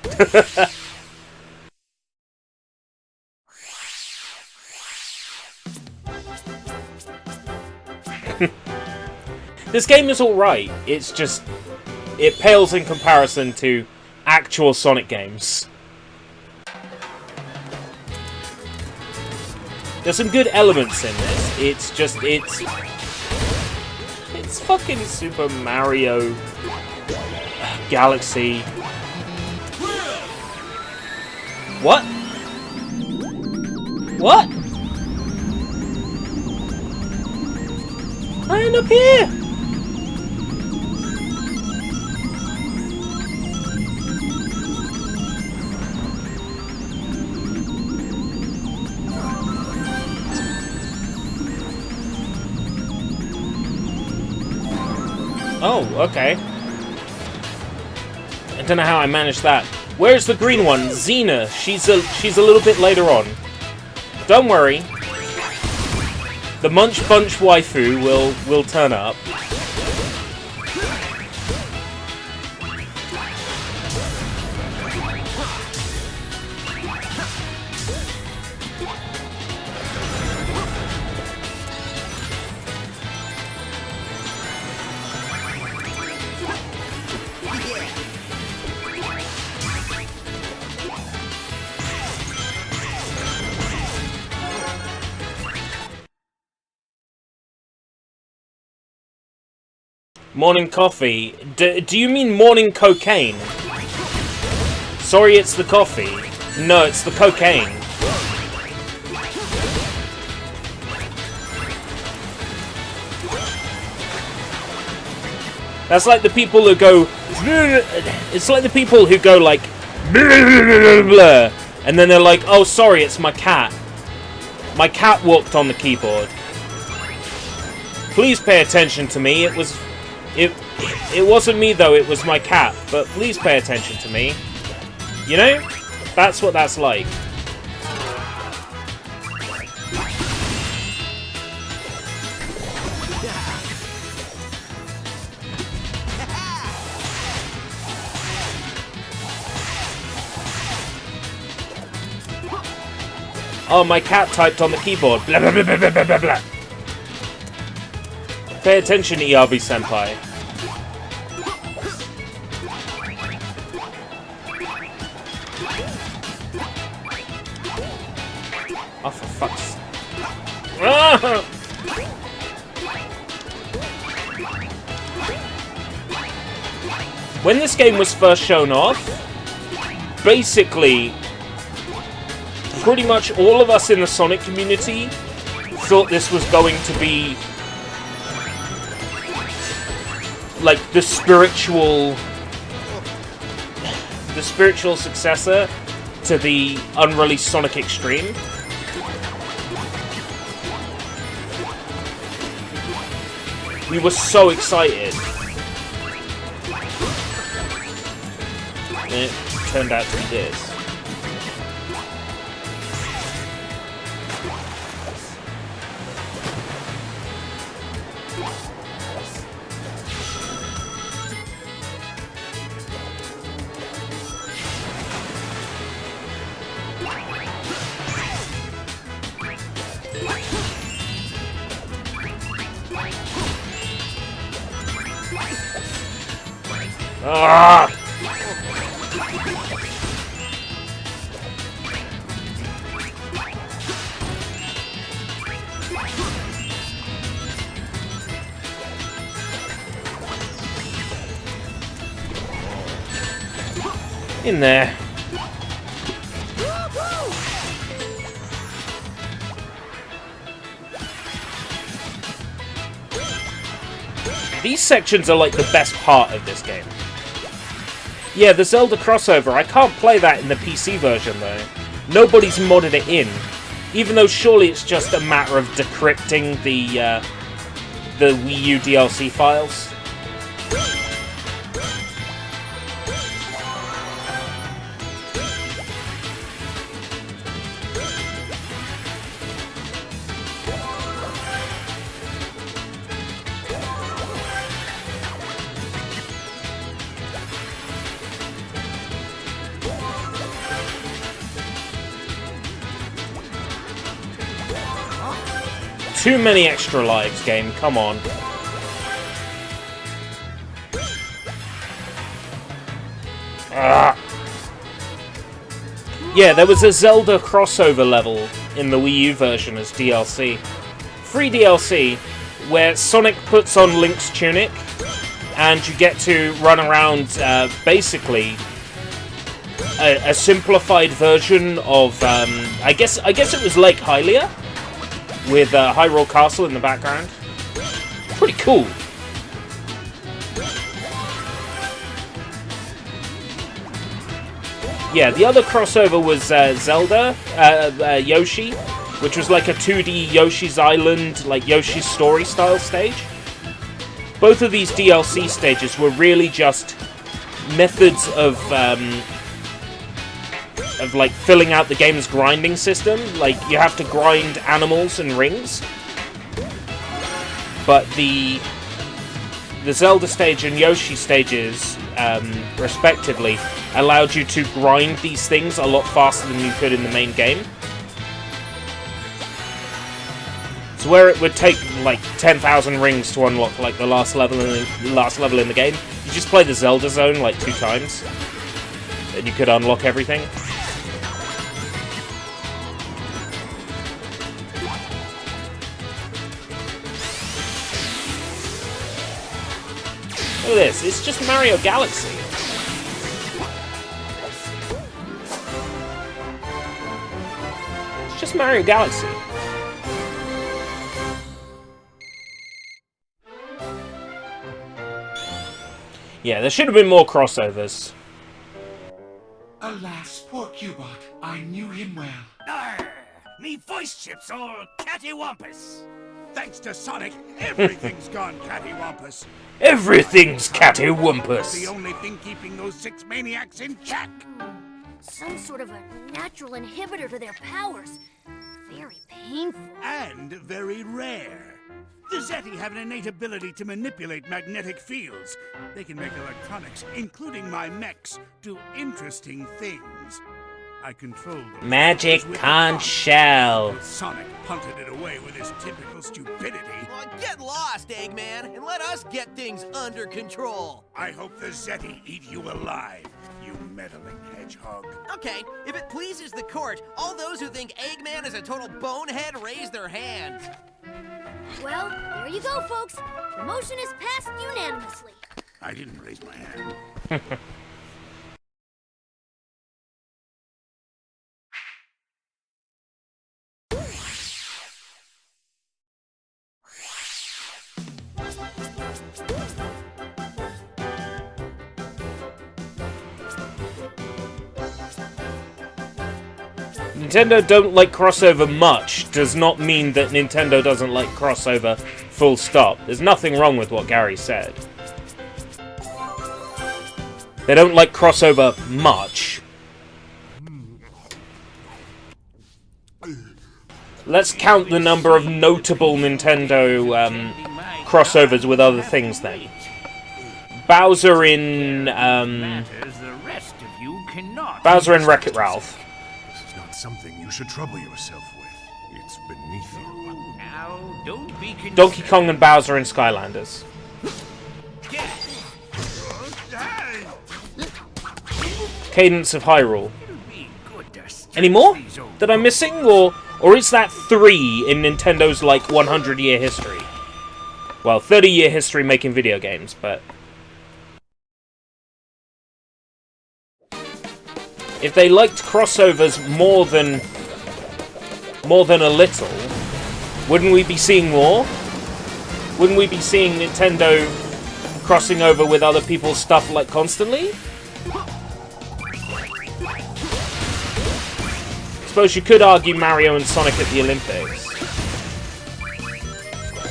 This game is alright, it's just... it pales in comparison to actual Sonic games. There's some good elements in this, it's just, it's fucking Super Mario Galaxy. What? What? I end up here! Oh, okay. I don't know how I managed that. Where's the green one? Xena. She's a little bit later on. Don't worry. The Munch Bunch waifu will turn up. Morning coffee. Do you mean morning cocaine? Sorry, it's the coffee. No, it's the cocaine. That's like the people who go... It's like the people who go like... And then they're like, oh, sorry, it's my cat. My cat walked on the keyboard. Please pay attention to me. It wasn't me, though. It was my cat. But please pay attention to me. You know? That's what that's like. Oh, my cat typed on the keyboard. Blah, blah, blah, blah, blah, blah, blah. Pay attention, ERB-senpai. Oh, for fuck's... Ah! When this game was first shown off, basically, pretty much all of us in the Sonic community thought this was going to be like the spiritual successor to the unreleased Sonic Extreme. We were so excited. And it turned out to be this. Ah! In there. These sections are like the best part of this game. Yeah, the Zelda crossover, I can't play that in the PC version though. Nobody's modded it in. Even though surely it's just a matter of decrypting the Wii U DLC files. Too many extra lives, game. Come on. Ah. Yeah, there was a Zelda crossover level in the Wii U version as DLC. Free DLC, where Sonic puts on Link's tunic, and you get to run around, basically, a simplified version of, I guess it was Lake Hylia? With Hyrule Castle in the background. Pretty cool. Yeah, the other crossover was Zelda, Yoshi, which was like a 2D Yoshi's Island, like Yoshi's Story style stage. Both of these DLC stages were really just methods of like filling out the game's grinding system. Like you have to grind animals and rings. But the Zelda stage and Yoshi stages, respectively, allowed you to grind these things a lot faster than you could in the main game. So where it would take like 10,000 rings to unlock like the last level in the game, you just play the Zelda zone like 2 times, and you could unlock everything. Look at this, it's just Mario Galaxy. It's just Mario Galaxy. Yeah, there should have been more crossovers. Alas, poor Cubot. I knew him well. Arr! Me voice chips all cattywampus. Thanks to Sonic, everything's gone cattywampus. Everything's The cattywampus. only thing keeping those 6 maniacs in check. Some sort of a natural inhibitor to their powers. Very painful. And very rare. The Zeti have an innate ability to manipulate magnetic fields. They can make electronics, including my mechs, do interesting things. I control them. Magic conch shell. Sonic punted it away with his typical stupidity. Well, get lost, Eggman, and let us get things under control. I hope the Zeti eat you alive, you meddling hedgehog. Okay, if it pleases the court, all those who think Eggman is a total bonehead raise their hand. Well, there you go, folks. The motion is passed unanimously. I didn't raise my hand. Nintendo don't like crossover much does not mean that Nintendo doesn't like crossover Full stop. There's nothing wrong with what Gary said. They don't like crossover much. Let's count the number of notable Nintendo crossovers with other things then. Bowser in Bowser in Wreck-It Ralph. This is not something you should trouble yourself with. It's beneath you. Now, don't be Donkey Kong and Bowser in Skylanders. Cadence of Hyrule. Any more that I'm missing, or is that 3 in Nintendo's like 100-year history? Well, 30-year history making video games, but if they liked crossovers more than a little, wouldn't we be seeing more? Wouldn't we be seeing Nintendo crossing over with other people's stuff like constantly? Suppose you could argue Mario and Sonic at the Olympics.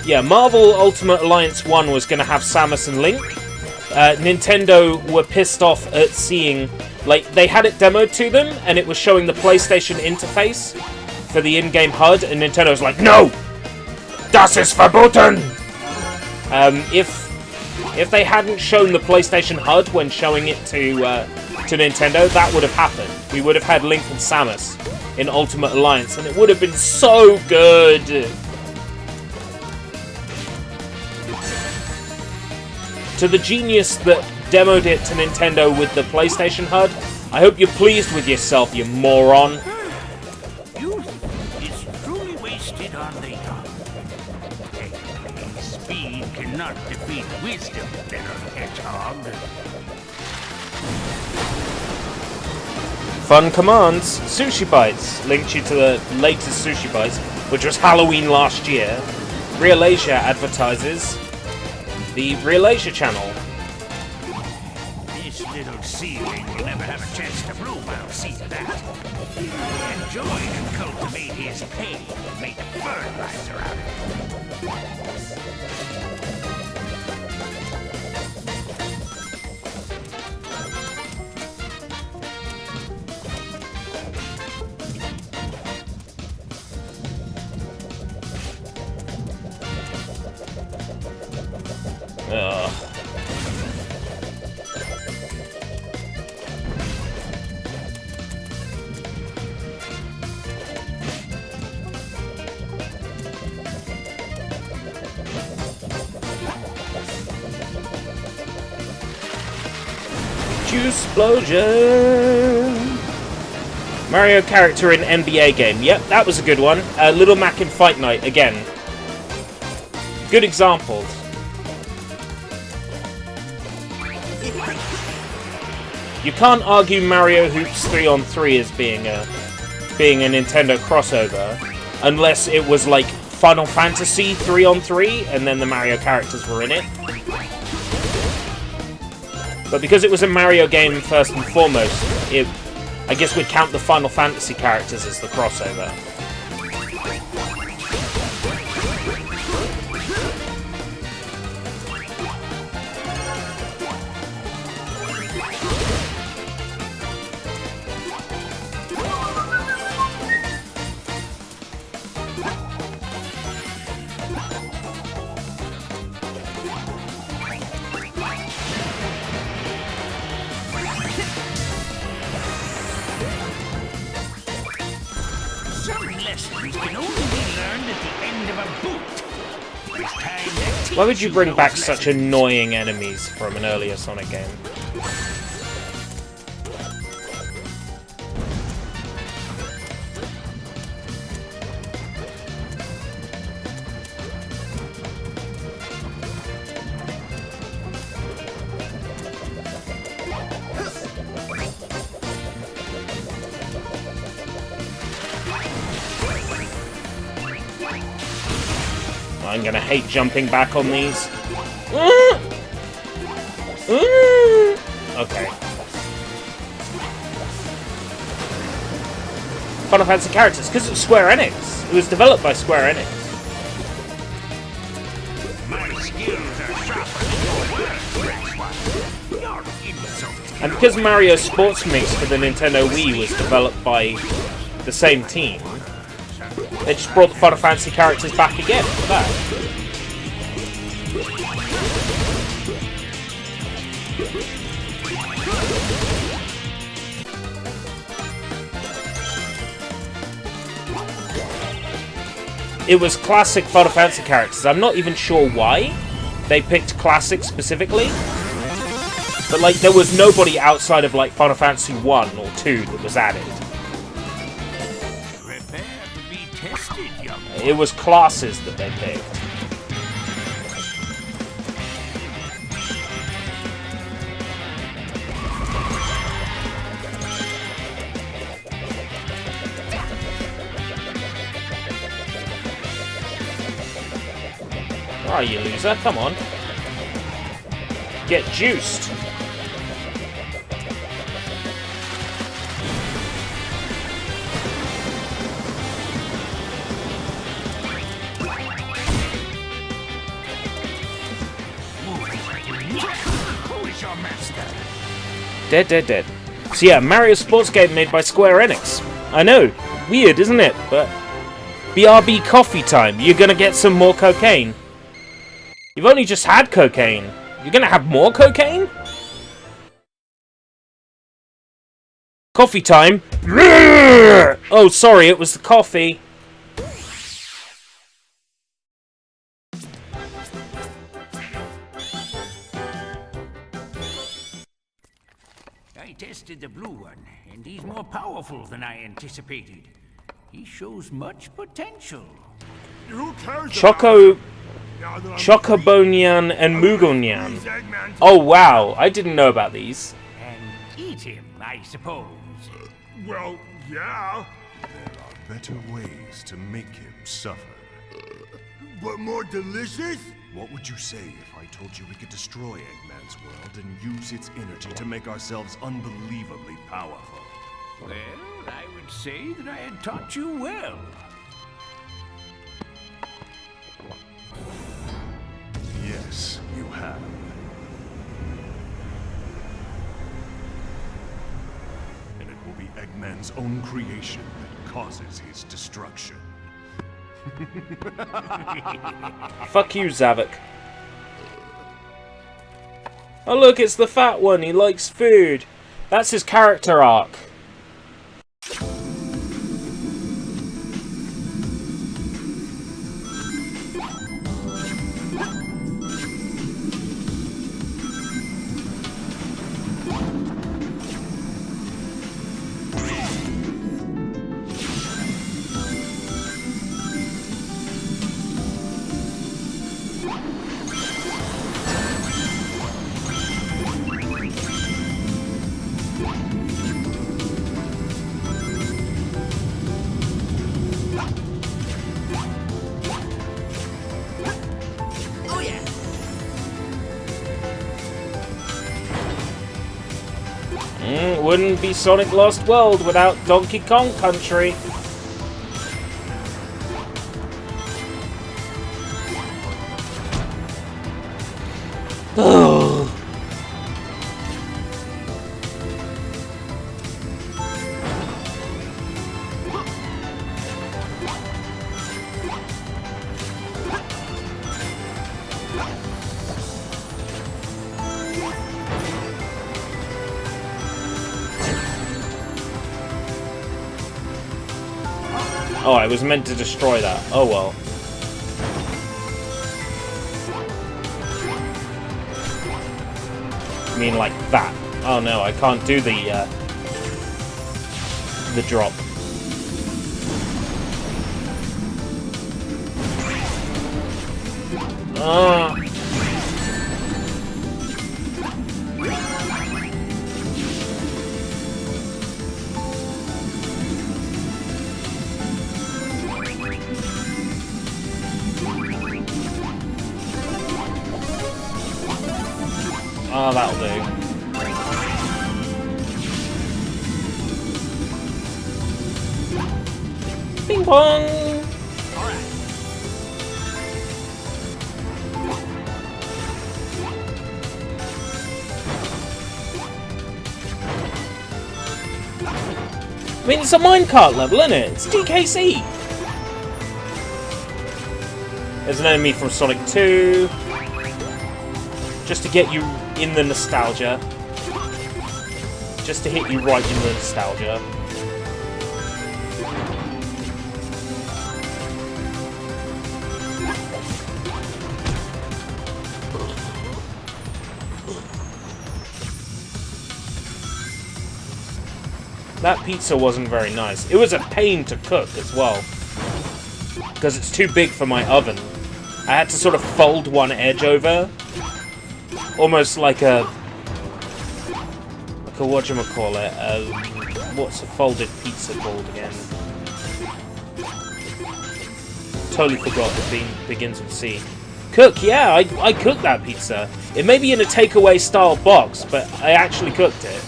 Yeah, Marvel Ultimate Alliance 1 was going to have Samus and Link. Nintendo were pissed off at seeing... Like, they had it demoed to them, and it was showing the PlayStation interface for the in-game HUD, and Nintendo was like, no! Das ist verboten! If they hadn't shown the PlayStation HUD when showing it to Nintendo, that would have happened. We would have had Link and Samus in Ultimate Alliance, and it would have been so good! To the genius that demoed it to Nintendo with the PlayStation HUD, I hope you're pleased with yourself, you moron. Youth is truly wasted on the young. Speed cannot defeat wisdom, little hedgehog. Fun commands. SushiBites linked you to the latest SushiBites, which was Halloween last year. ReelAsia advertises the ReelAsia channel. This little seedling will never have a chance to bloom, I'll see to that. Enjoy and cultivate his pain, make a fertilizer out of it. Ugh. Juice explosion. Mario character in NBA game. Yep, that was a good one. Little Mac in Fight Night again. Good examples. You can't argue Mario Hoops 3-on-3 as being a Nintendo crossover, unless it was like Final Fantasy 3-on-3 and then the Mario characters were in it. But because it was a Mario game first and foremost, I guess we'd count the Final Fantasy characters as the crossover. Why would you bring back such annoying enemies from an earlier Sonic game? I'm gonna hate jumping back on these. Okay. Final Fantasy characters, because it's Square Enix. It was developed by Square Enix. And because Mario Sports Mix for the Nintendo Wii was developed by the same team, they just brought the Final Fantasy characters back again for that. It was classic Final Fantasy characters. I'm not even sure why they picked classic specifically. But like, there was nobody outside of like Final Fantasy 1 or 2 that was added. Prepare to be tested, young one. It was classes that they picked. Oh, you loser, come on. Get juiced. Who is your master? Dead. So yeah, Mario sports game made by Square Enix. I know, weird, isn't it? But BRB coffee time. You're gonna get some more cocaine. You've only just had cocaine. You're gonna have more cocaine? Coffee time. Oh, sorry, it was the coffee. I tested the blue one, and he's more powerful than I anticipated. He shows much potential. Who cares Choco... about now that I'm Chocobonian and Mugonyan. these Eggman Oh wow, I didn't know about these. And eat him, I suppose. Well, yeah, There are better ways to make him suffer. but more delicious? What would you say if I told you we could destroy Eggman's world and use its energy to make ourselves unbelievably powerful? Well, I would say that I had taught you well. Yes, you have. And it will be Eggman's own creation that causes his destruction. Fuck you, Zavok. Oh look, it's the fat one, he likes food. That's his character arc. Oh yeah. Wouldn't be Sonic Lost World without Donkey Kong Country. Ugh. Oh, I was meant to destroy that. Oh well. I mean, like that. Oh no, I can't do the drop. Ah. Oh, that'll do. Ping pong! Alright. I mean, it's a minecart level, isn't it? It's DKC. There's an enemy from Sonic 2. Just to get you in the nostalgia. Just to hit you right in the nostalgia. That pizza wasn't very nice. It was a pain to cook as well. Because it's too big for my oven. I had to sort of fold one edge over. Almost like a whatchamacallit, what's a folded pizza called again? Totally forgot it begins with C. Cook, yeah, I cooked that pizza. It may be in a takeaway style box, but I actually cooked it.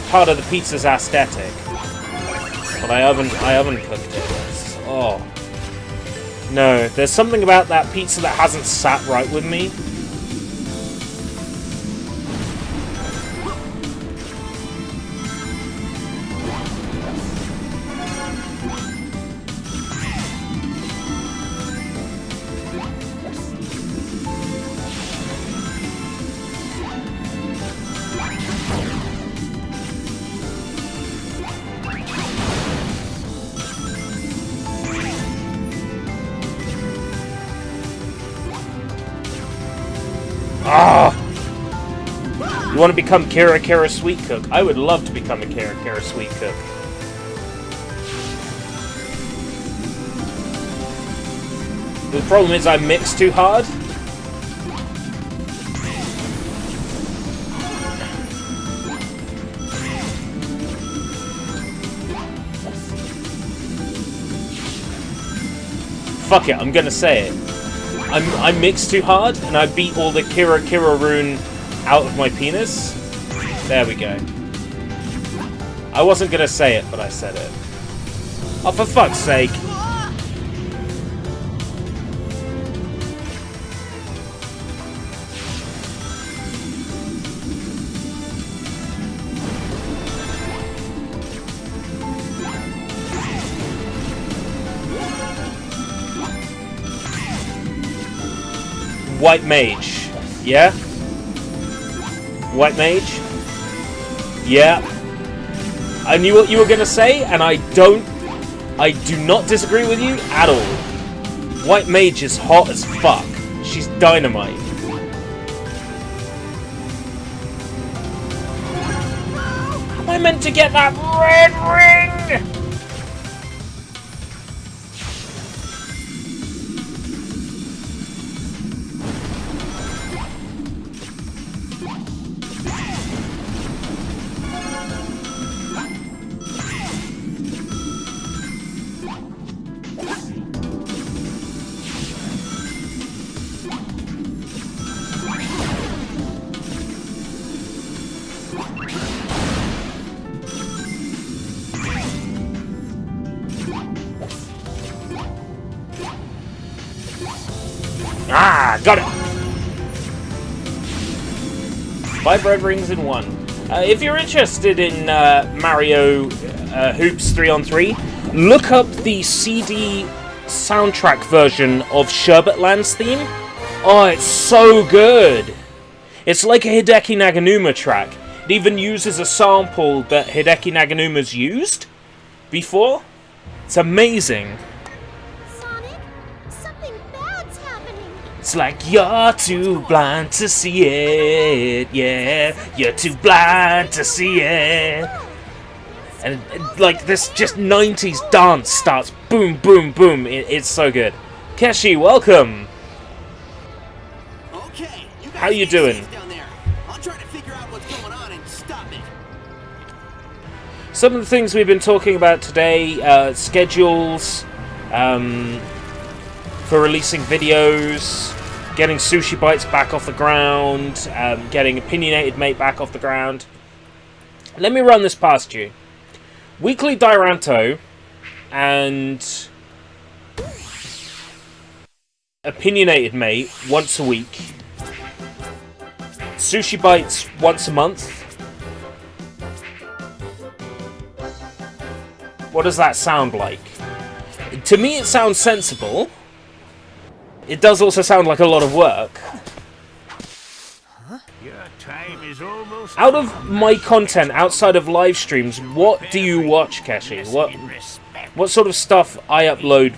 Part of the pizza's aesthetic, but I haven't cooked it. Oh no, there's something about that pizza that hasn't sat right with me. You want to become Kira Kira Sweet Cook? I would love to become a Kira Kira Sweet Cook. The problem is I mix too hard. Fuck it, I'm gonna say it. I mix too hard and I beat all the Kira Kira rune out of my penis. There we go. I wasn't gonna say it, but I said it. Oh, for fuck's sake. White Mage. Yeah? White Mage? Yeah. I knew what you were gonna say, and I do not disagree with you at all. White Mage is hot as fuck. She's dynamite. How am I meant to get that red ring? Ah, got it! 5 red rings in 1. If you're interested in Mario Hoops 3-on-3, look up the CD soundtrack version of Sherbetland's theme. Oh, it's so good! It's like a Hideki Naganuma track. It even uses a sample that Hideki Naganuma's used before. It's amazing. It's like you're too blind to see it, yeah, you're too blind to see it. And like this just 90s dance starts, boom, boom, boom, it's so good. Keshi, welcome! Okay, how you doing? Down there. I'll try to figure out what's going on and stop it. Some of the things we've been talking about today, schedules, for releasing videos, getting SushiBites back off the ground, getting Opinionated Mate back off the ground. Let me run this past you. Weekly Diranto and opinionated mate once a week. SushiBites once a month. What does that sound like? To me, it sounds sensible. It does also sound like a lot of work. Your time is almost Out of my content, outside of live streams, what do you watch, Keshi? What sort of stuff I upload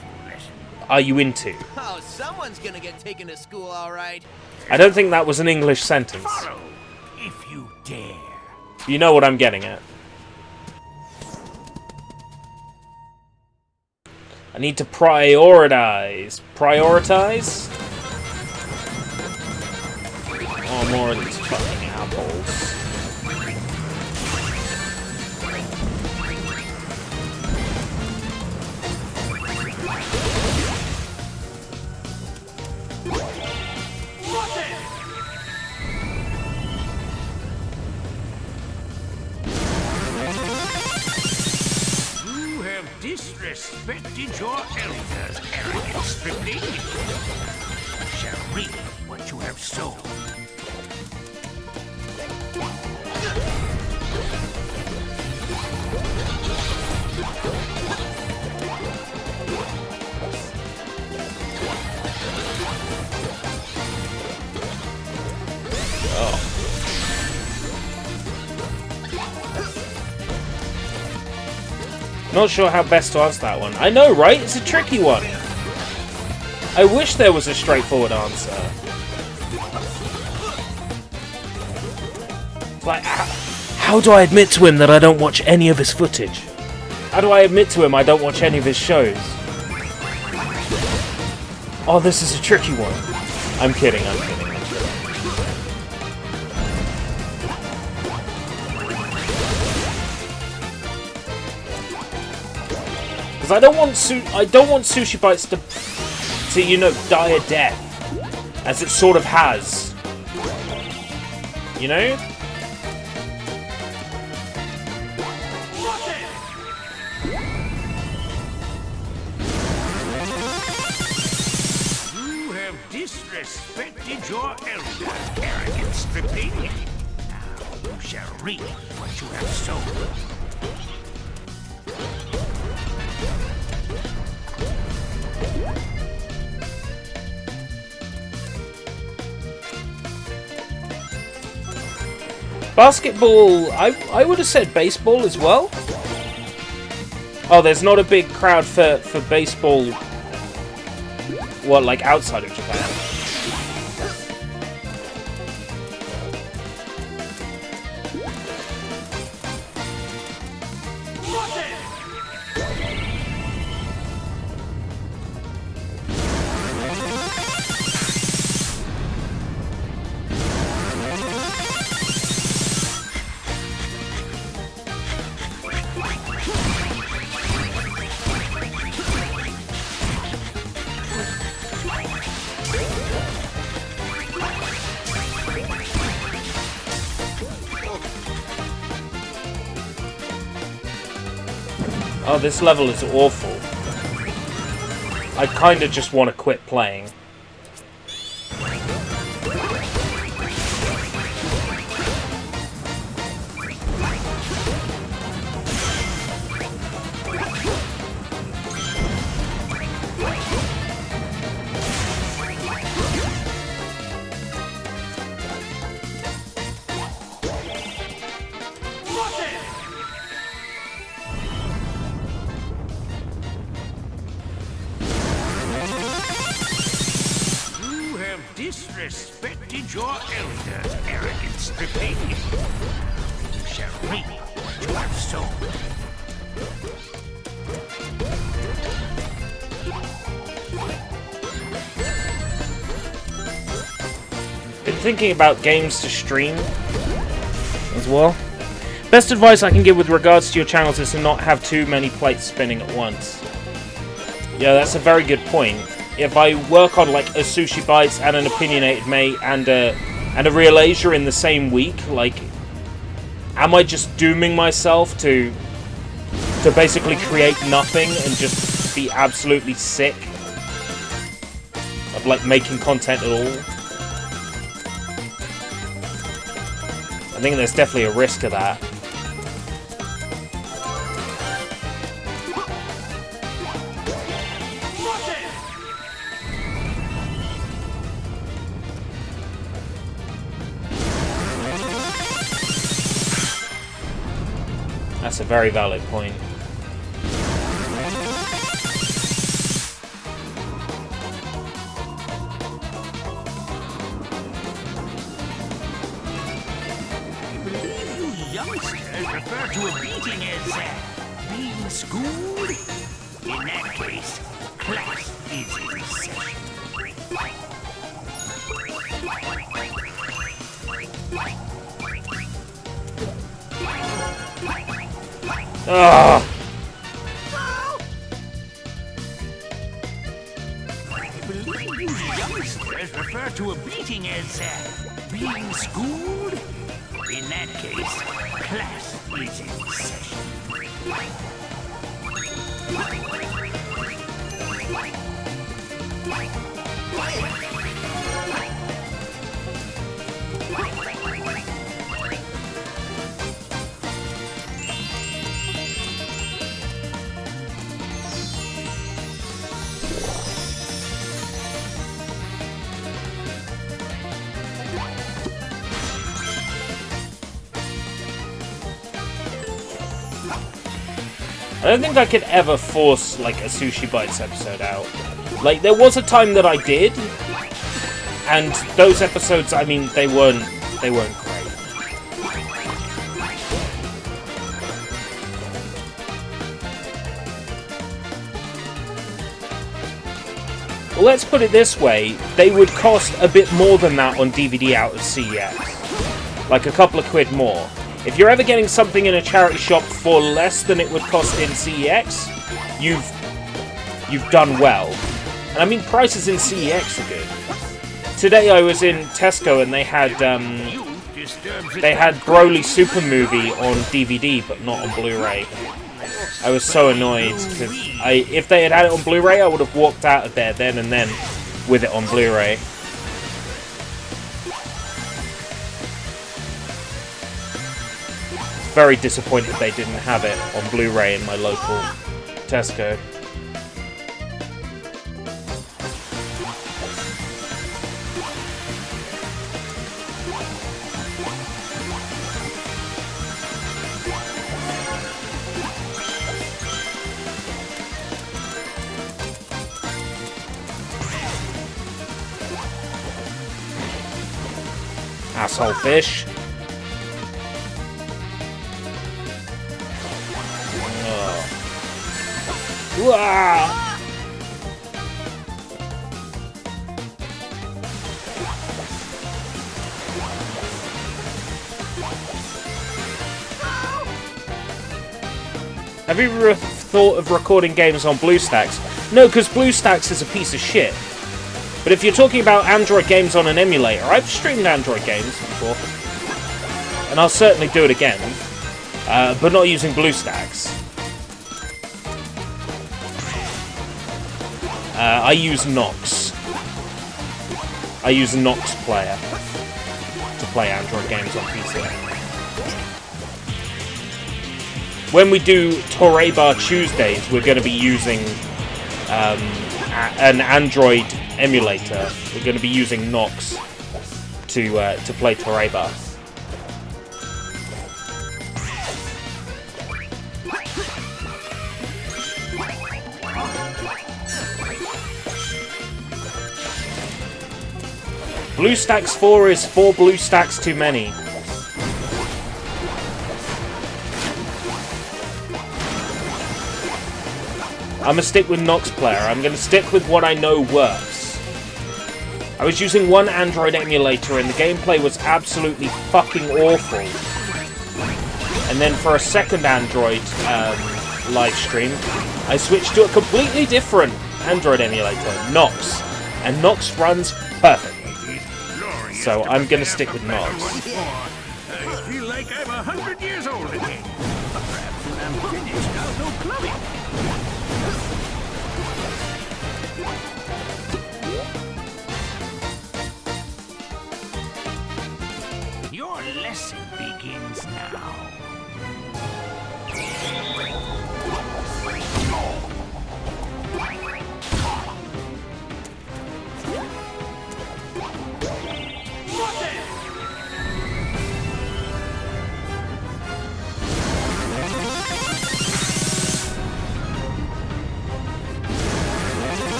are you into? Oh, someone's gonna get taken to school, all right. I don't think that was an English sentence. follow if you dare. You know what I'm getting at. I need to prioritize. Prioritize? Oh, more of these fucking apples. You have disrespected your elders, arrogant stripling. You shall reap what you have sown. Not sure how best to answer that one. I know, right? It's a tricky one. I wish there was a straightforward answer. It's like, how do I admit to him that I don't watch any of his footage? How do I admit to him I don't watch any of his shows? Oh, this is a tricky one. I'm kidding, I'm kidding. Because I don't want SushiBites to, you know, die a death, as it sort of has. You know? You have disrespected your elders, arrogant stripling. Now you shall reap what you have sown. Basketball, I would have said baseball as well. Oh, there's not a big crowd for baseball, what, like outside of Japan? Oh, this level is awful. I kinda just want to quit playing. Disrespected your elders, arrogant stripling. You shall reap what you have sown. Been thinking about games to stream as well. Best advice I can give with regards to your channels is to not have too many plates spinning at once. Yeah, that's a very good point. If I work on like a SushiBites and an Opinionated Mate and a ReelAsia in the same week, like, am I just dooming myself to basically create nothing and just be absolutely sick? of like making content at all. I think there's definitely a risk of that. That's a very valid point. Refer to a beating as being schooled? In that case, class is in session. Ugh. I believe you youngsters refer to a beating as being schooled? In that case, class is in session. I don't think I could ever force like a SushiBites episode out. Like there was a time that I did, and those episodes, I mean, they weren't great. Well, let's put it this way, they would cost a bit more than that on DVD out of CEX. Like a couple of quid more. If you're ever getting something in a charity shop for less than it would cost in CEX, you've done well. And I mean, prices in CEX are good. Today I was in Tesco and they had Broly Super Movie on DVD, but not on Blu-ray. I was so annoyed because if they had it on Blu-ray, I would have walked out of there then and then with it on Blu-ray. Very disappointed they didn't have it on Blu-ray in my local Tesco. Asshole fish. Wah! Have you ever thought of recording games on BlueStacks? No, because BlueStacks is a piece of shit. But if you're talking about Android games on an emulator, I've streamed Android games before. And I'll certainly do it again. But not using BlueStacks. I use Nox. I use Nox Player to play Android games on PC. When we do Toreba Tuesdays, we're going to be using an Android emulator. We're going to be using Nox to play Toreba. BlueStacks 4 is 4 BlueStacks too many. I'm gonna stick with Nox Player. I'm gonna stick with what I know works. I was using one Android emulator and the gameplay was absolutely fucking awful. And then for a second Android live stream, I switched to a completely different Android emulator, Nox. And Nox runs perfect. So I'm gonna stick with Nox. I feel like I'm 100 years old again. Perhaps when I'm finished, I'll go clubbing.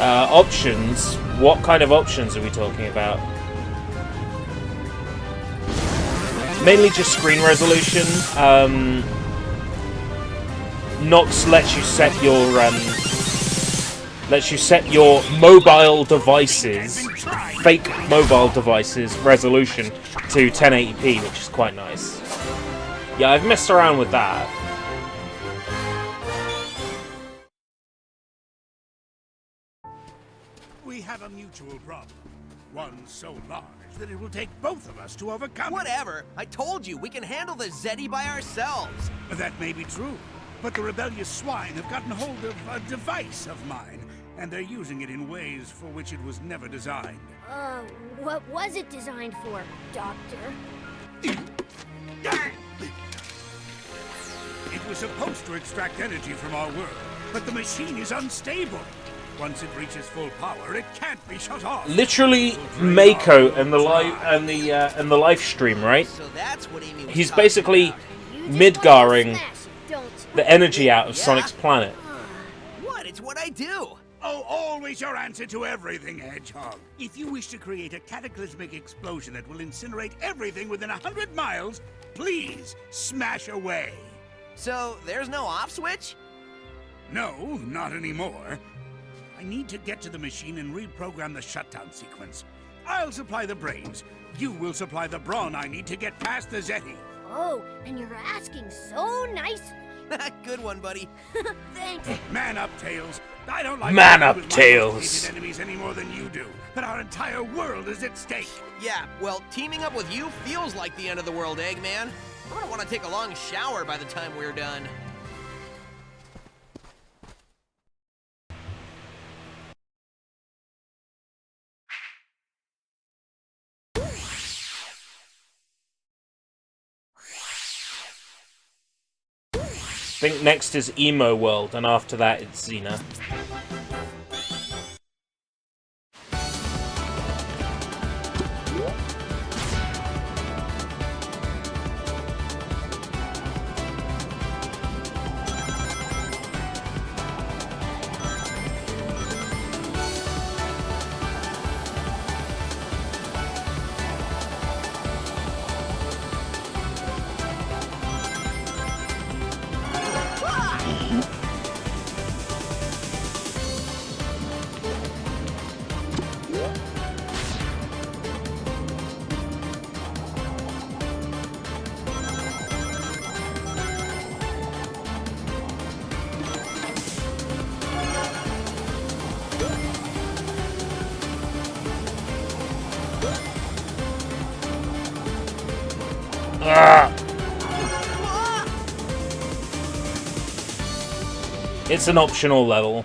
Options? What kind of options are we talking about? Mainly just screen resolution. Nox lets you set your mobile devices, fake mobile devices resolution to 1080p, which is quite nice. Yeah, I've messed around with that. We have a mutual problem. One so large that it will take both of us to overcome it. Whatever. I told you, we can handle the Zeti by ourselves. That may be true, but the rebellious swine have gotten hold of a device of mine, and they're using it in ways for which it was never designed. What was it designed for, Doctor? It was supposed to extract energy from our world, but the machine is unstable. Once it reaches full power, it can't be shut off. Literally, Mako and the live stream, right? So that's what Amy was He's talking basically about. Midgaring Smash it, don't you? the energy out of Yeah? Sonic's planet. What? It's what I do. Oh, always your answer to everything, Hedgehog. If you wish to create a cataclysmic explosion that will incinerate everything within 100 miles, please smash away. So there's no off switch? No, not anymore. I need to get to the machine and reprogram the shutdown sequence. I'll supply the brains. You will supply the brawn I need to get past the Zeti. Oh, and you're asking so nicely. Good one, buddy. Thanks. Man up, Tails. I don't like Man to deal up, with my Tails. most hated enemies any more than you do, but our entire world is at stake. Yeah, well, teaming up with you feels like the end of the world, Eggman. I'm gonna want to take a long shower by the time we're done. I think next is Emo World, and after that it's Xena. It's an optional level.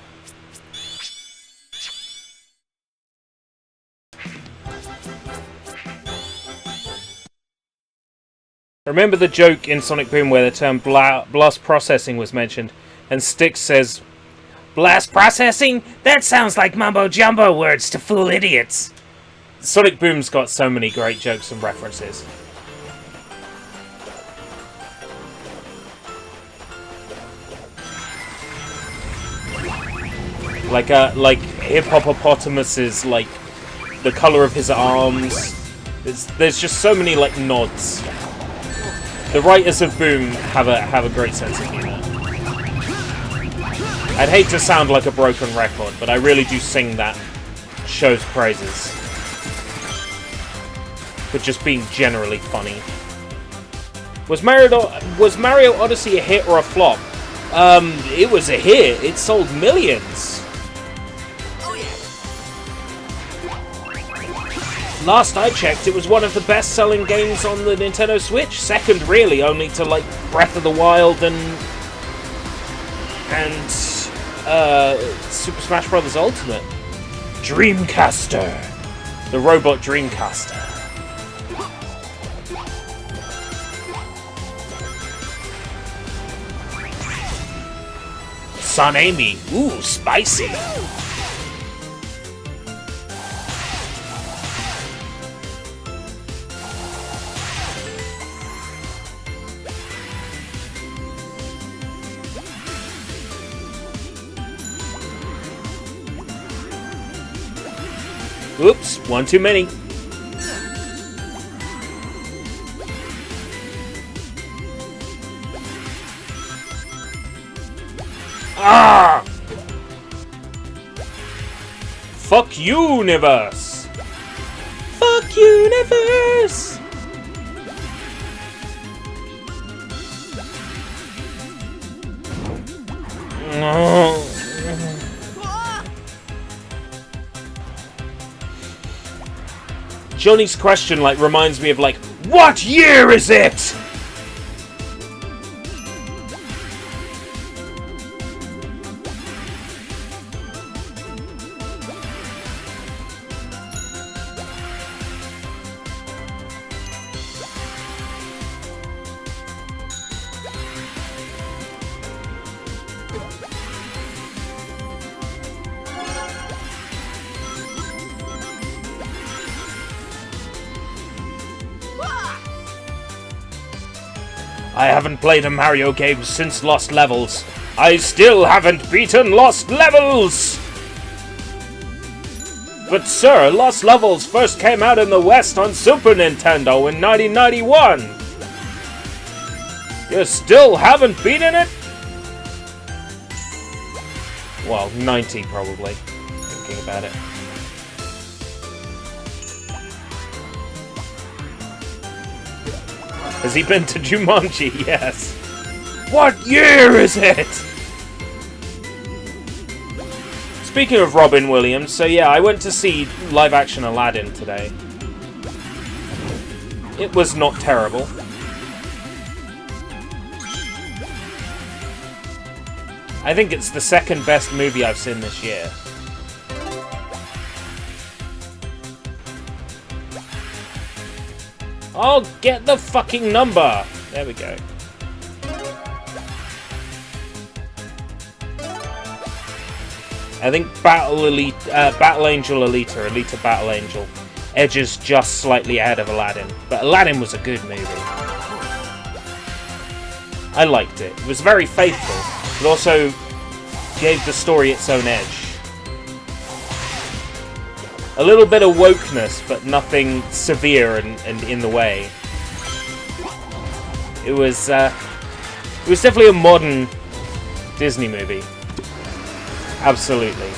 Remember the joke in Sonic Boom where the term blast processing was mentioned, and Styx says, "Blast processing? That sounds like mumbo-jumbo words to fool idiots." Sonic Boom's got so many great jokes and references. Like Hippopotamus's, like, the color of his arms. There's just so many, like, nods. The writers of Boom have a great sense of humor. I'd hate to sound like a broken record, but I really do sing that show's praises for just being generally funny. Was Mario Odyssey a hit or a flop? It was a hit. It sold millions. Last I checked, it was one of the best-selling games on the Nintendo Switch. Second, really, only to, like, Breath of the Wild and Super Smash Bros. Ultimate. Dreamcaster. The robot Dreamcaster. Son Amy. Ooh, spicy. Oops, one too many. Ah! Fuck universe! Fuck universe! No. Johnny's question like reminds me of like, what year is it? I haven't played a Mario game since Lost Levels. I still haven't beaten Lost Levels! But sir, Lost Levels first came out in the West on Super Nintendo in 1991! You still haven't beaten it? Well, 90 probably, thinking about it. Has he been to Jumanji? Yes. What year is it? Speaking of Robin Williams, so yeah, I went to see live-action Aladdin today. It was not terrible. I think it's the second best movie I've seen this year. I'll get the fucking number! There we go. I think Battle Angel Alita, Alita Battle Angel, edges just slightly ahead of Aladdin. But Aladdin was a good movie. I liked it. It was very faithful, but also gave the story its own edge. A little bit of wokeness, but nothing severe and in the way. It was definitely a modern Disney movie. Absolutely.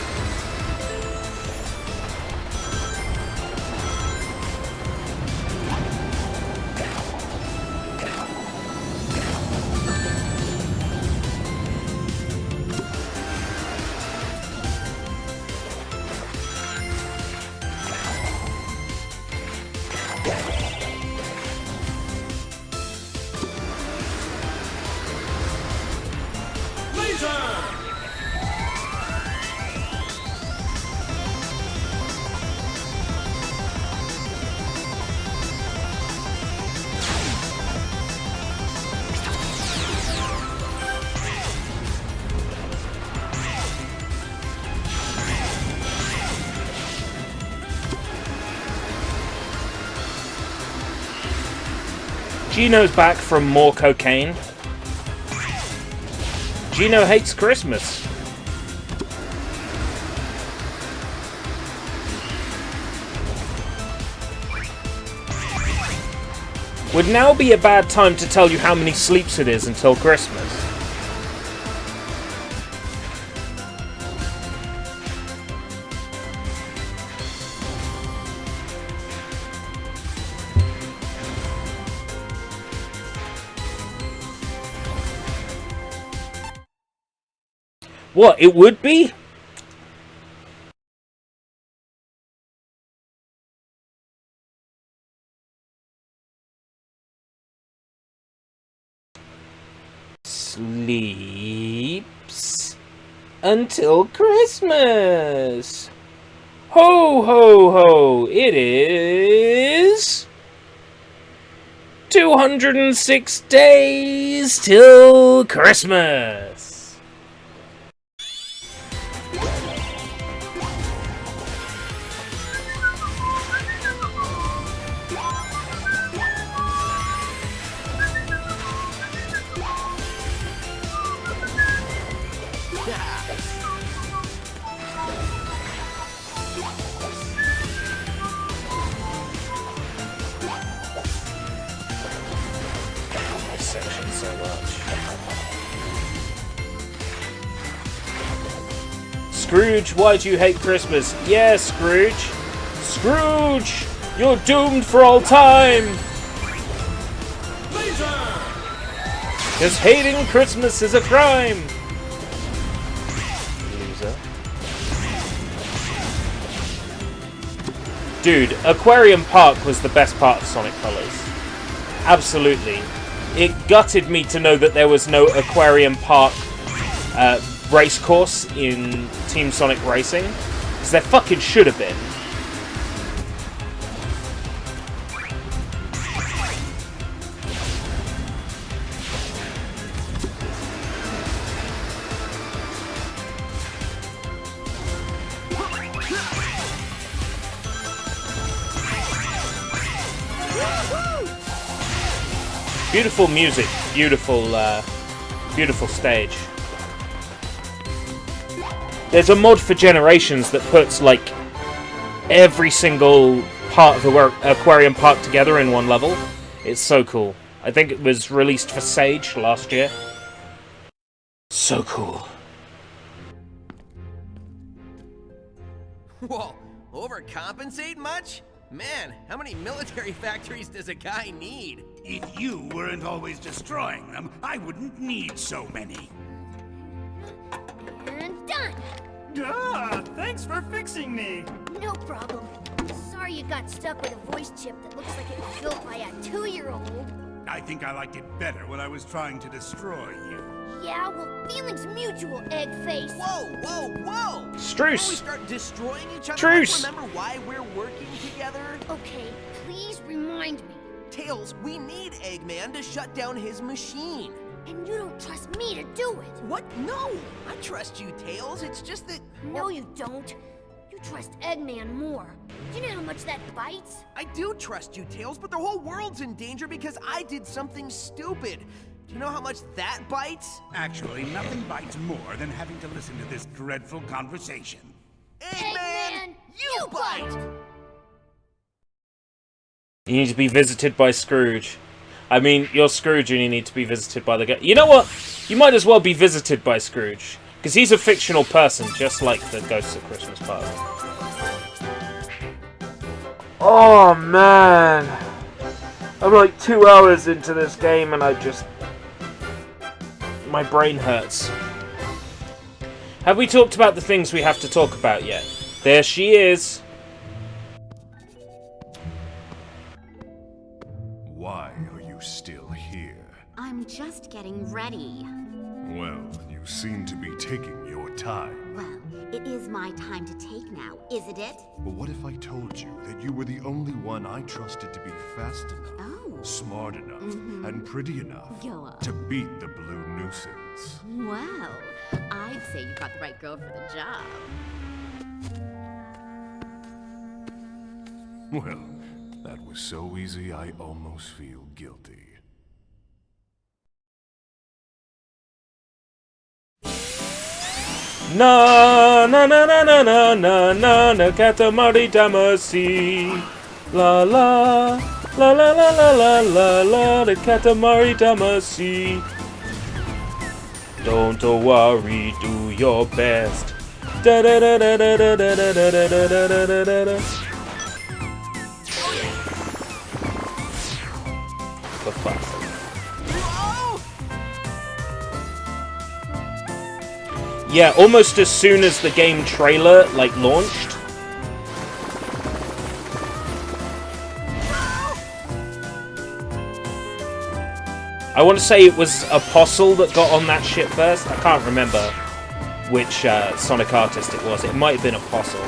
Gino's back from more cocaine. Gino hates Christmas. Would now be a bad time to tell you how many sleeps it is until Christmas. What, it would be? Sleeps until Christmas. Ho, ho, ho. It is 206 days till Christmas. so much. Scrooge, why do you hate Christmas? Yeah, Scrooge. Scrooge! You're doomed for all time! Because hating Christmas is a crime! Loser. Dude, Aquarium Park was the best part of Sonic Colors. Absolutely. It gutted me to know that there was no Aquarium Park race course in Team Sonic Racing. Because there fucking should have been. Beautiful music, beautiful stage. There's a mod for Generations that puts, like, every single part of the Aquarium Park together in one level. It's so cool. I think it was released for Sage last year. So cool. Whoa, overcompensate much? Man, how many military factories does a guy need? If you weren't always destroying them, I wouldn't need so many. And done! Ah, thanks for fixing me. No problem. Sorry you got stuck with a voice chip that looks like it was built by a 2-year-old. I think I liked it better when I was trying to destroy you. Yeah, well, feelings mutual, egg face. Whoa, whoa, whoa! Struce! Before we start destroying each other, Truce! let's remember why we're working together? Okay, please remind me. Tails, we need Eggman to shut down his machine. And you don't trust me to do it. What? No! I trust you, Tails. It's just that... No, you don't. You trust Eggman more. Do you know how much that bites? I do trust you, Tails, but the whole world's in danger because I did something stupid. Do you know how much that bites? Actually, nothing bites more than having to listen to this dreadful conversation. Eggman, you bite! You need to be visited by Scrooge. I mean, you're Scrooge and you need to be visited by the guy. You know what? You might as well be visited by Scrooge. Because he's a fictional person, just like the Ghosts of Christmas Party. Oh, man. I'm like 2 hours into this game and my brain hurts. Have we talked about the things we have to talk about yet? There she is. Why are you still here? I'm just getting ready. Well, you seem to be taking your time. Well, it is my time to take now, isn't it? But what if I told you that you were the only one I trusted to be fast enough, smart enough, and pretty enough Go on. to beat the blue nuisance? Well, I'd say you got the right girl for the job. Well, that was so easy I almost feel guilty. Na na na na na na na na na Katamari Damacy. La la la la la la la la la the Katamari Damacy. Don't worry, do your best. Da da da da da da da da da da da da da da. For fuck's sake. Yeah, almost as soon as the game trailer, like, launched. I want to say it was Apostle that got on that shit first. I can't remember which Sonic artist it was. It might have been Apostle.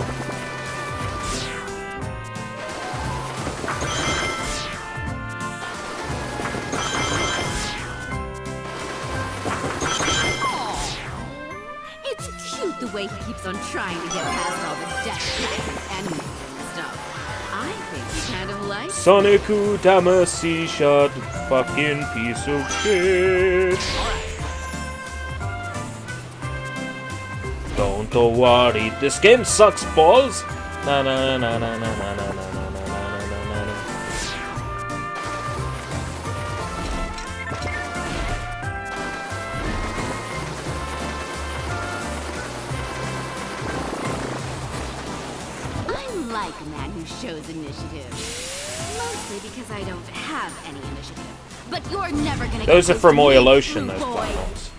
The way he keeps on trying to get past all the death and stuff. I think he kind of likes Sonic Damacy, shut fucking piece of shit. Don't worry, this game sucks balls. Na na na na na na na na na na na na. like a man who shows initiative. Mostly because I don't have any initiative. But you're never gonna Those get are from close to me, ReelAsia, rude those boy. platforms.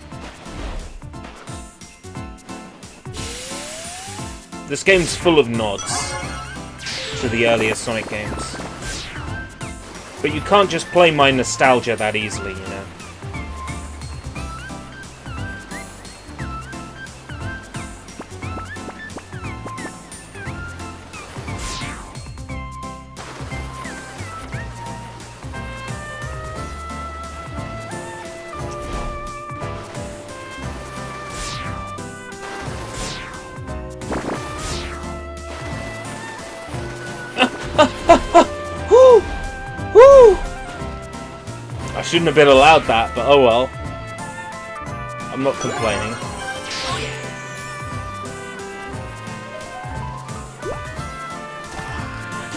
This game's full of nods to the earlier Sonic games. But you can't just play my nostalgia that easily, you know. I shouldn't have been allowed that, but oh well. I'm not complaining.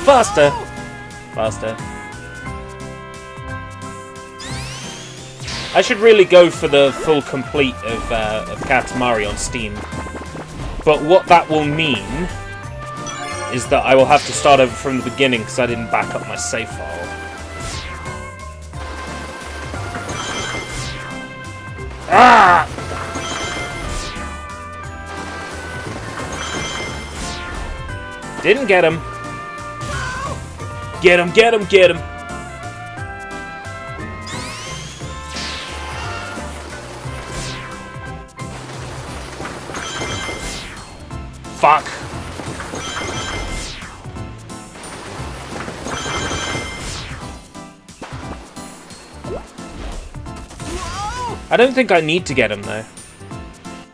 Faster! Faster. I should really go for the full complete of Katamari on Steam. But what that will mean is that I will have to start over from the beginning because I didn't back up my save file. Ah! Didn't get him. Get him, get him, get him. Fuck. I don't think I need to get him, though.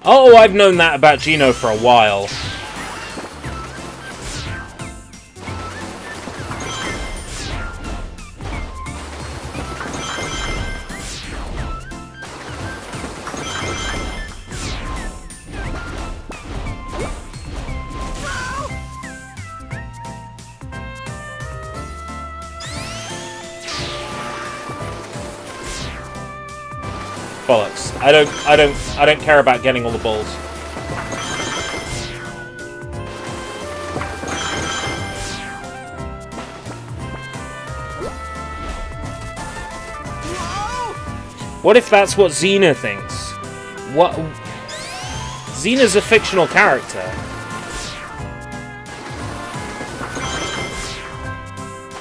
Oh, I've known that about Gino for a while. Bollocks. I don't care about getting all the balls. What if that's what Xena thinks? What? Xena's a fictional character.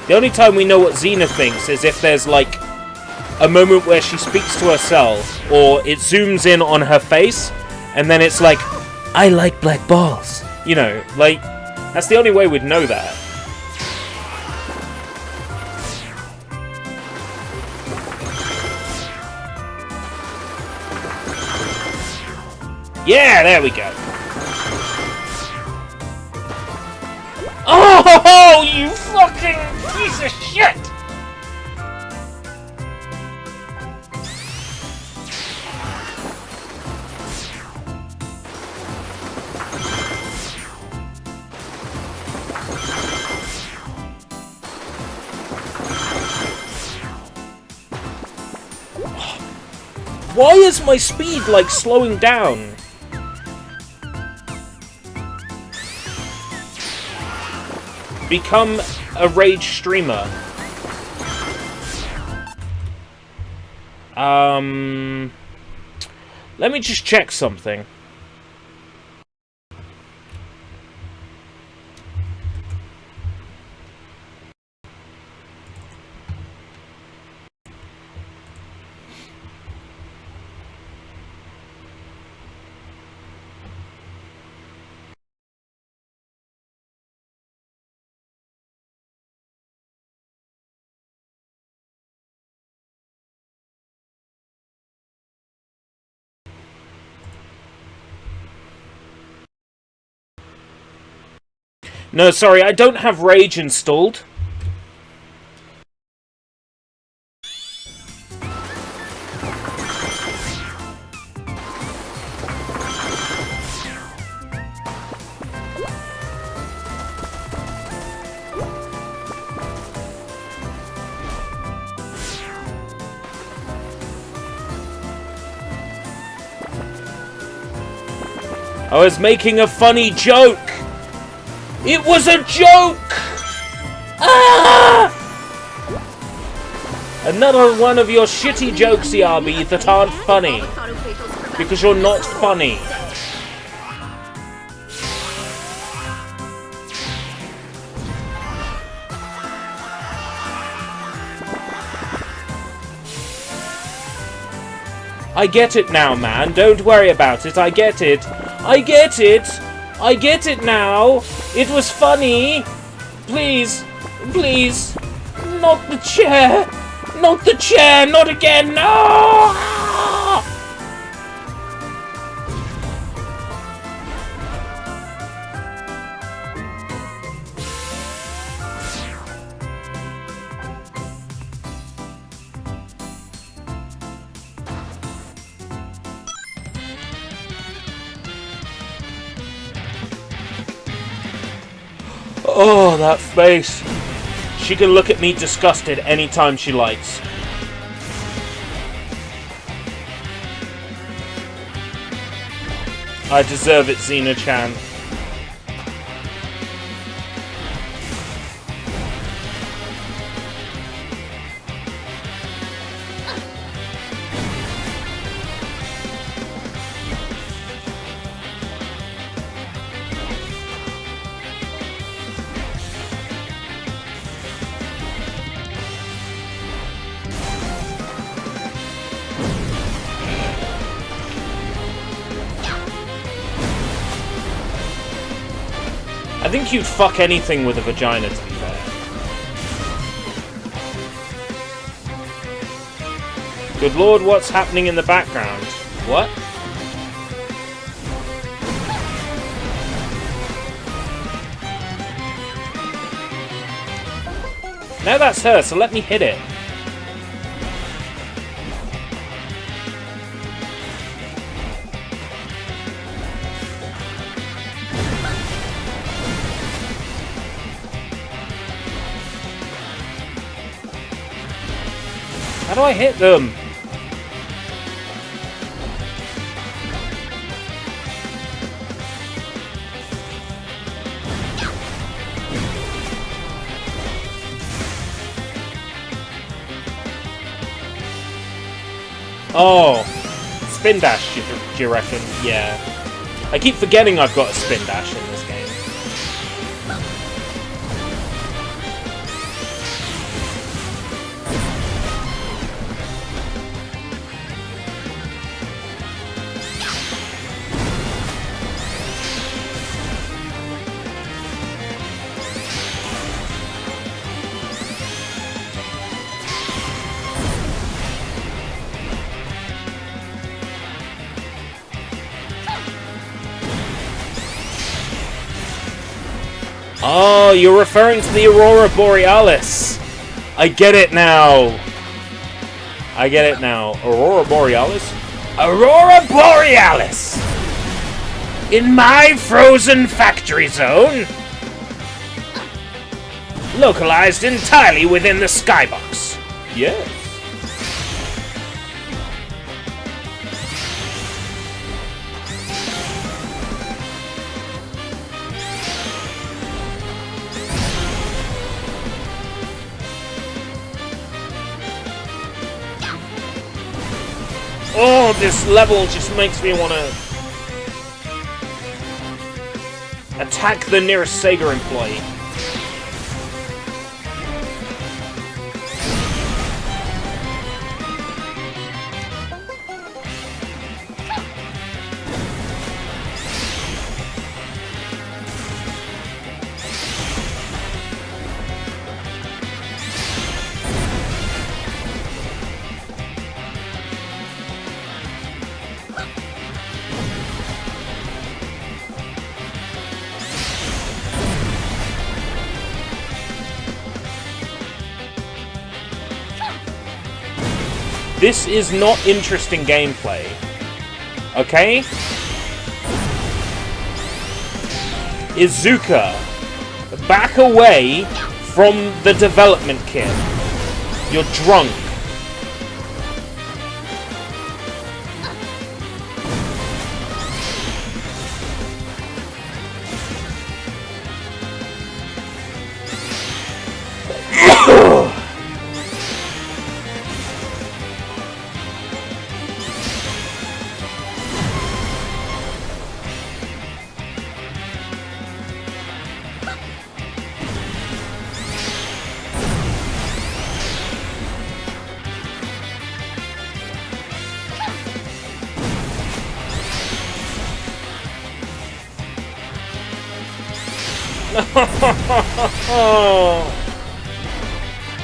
The only time we know what Xena thinks is if there's like a moment where she speaks to herself, or it zooms in on her face, and then it's like, I like black balls. You know, like, that's the only way we'd know that. Yeah, there we go. Oh, you fucking piece of shit! Why is my speed, like, slowing down? Become a rage streamer. Let me just check something. No, sorry, I don't have Rage installed. I was making a funny joke. It was a joke! Ah! Another one of your shitty jokes, ERB, that aren't funny. Because you're not funny. I get it now, man. Don't worry about it. I get it. I get it. I get it now. It was funny. Please. Please. Not the chair. Not the chair. Not again. No! Oh, that face. She can look at me disgusted anytime she likes. I deserve it, Xena-chan. I think you'd fuck anything with a vagina, to be fair. Good lord, what's happening in the background? What? Now that's her, so let me hit it. How do I hit them? Oh, spin dash, do you reckon? Yeah. I keep forgetting I've got a spin dash in this game. Oh, you're referring to the Aurora Borealis. I get it now. I get it now. Aurora Borealis? Aurora Borealis! In my frozen factory zone? Localized entirely within the skybox. Yes. Oh, this level just makes me want to attack the nearest Sega employee. This is not interesting gameplay. Okay? Izuka, back away from the development kit. You're drunk.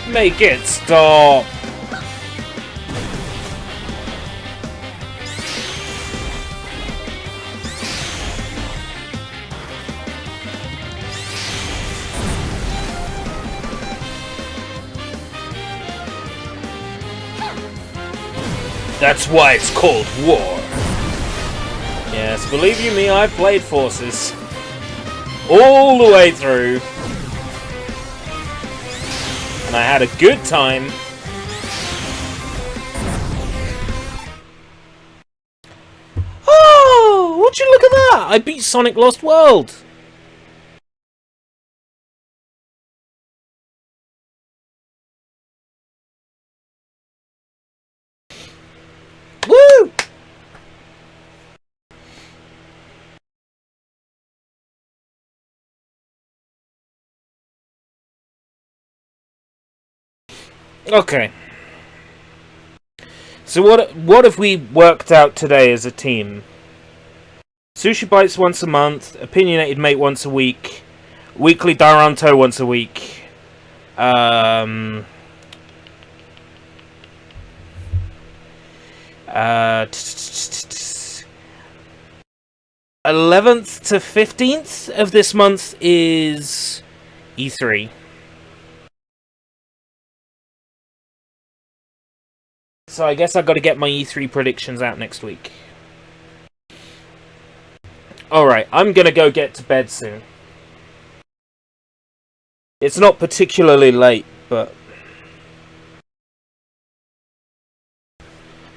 Make it stop. That's why it's called war. Yes, believe you me, I've played Forces. All the way through. And I had a good time. Oh, would you look at that? I beat Sonic Lost World. Woo! Okay. So what have we worked out today as a team? SushiBites once a month, Opinionated Mate once a week, Weekly Daranto once a week. 11th to 15th of this month is E3. So I guess I've got to get my E3 predictions out next week. Alright, I'm gonna go get to bed soon. It's not particularly late, but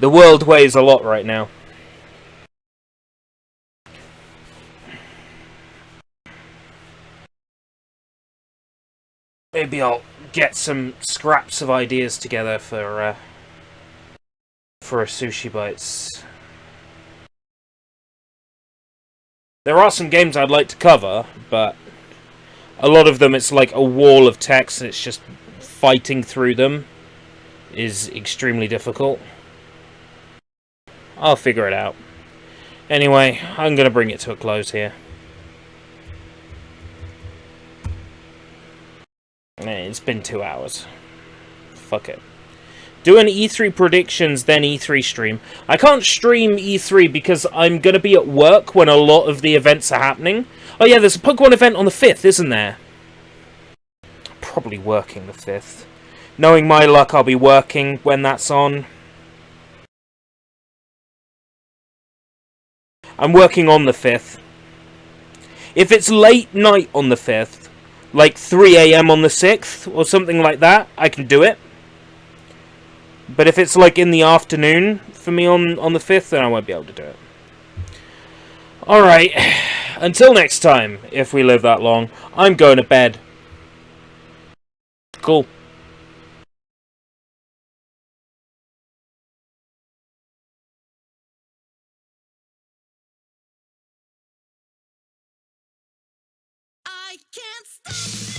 the world weighs a lot right now. Maybe I'll get some scraps of ideas together for a SushiBites. There are some games I'd like to cover, but a lot of them it's like a wall of text and it's just fighting through them is extremely difficult. I'll figure it out. Anyway, I'm going to bring it to a close here. It's been 2 hours. Fuck it. Doing E3 predictions, then E3 stream. I can't stream E3 because I'm going to be at work when a lot of the events are happening. Oh yeah, there's a Pokemon event on the 5th, isn't there? Probably working the 5th. Knowing my luck, I'll be working when that's on. I'm working on the 5th. If it's late night on the 5th, like 3 AM on the 6th, or something like that, I can do it. But if it's like in the afternoon for me on the 5th, then I won't be able to do it. Alright, until next time, if we live that long, I'm going to bed. Cool. I can't stop.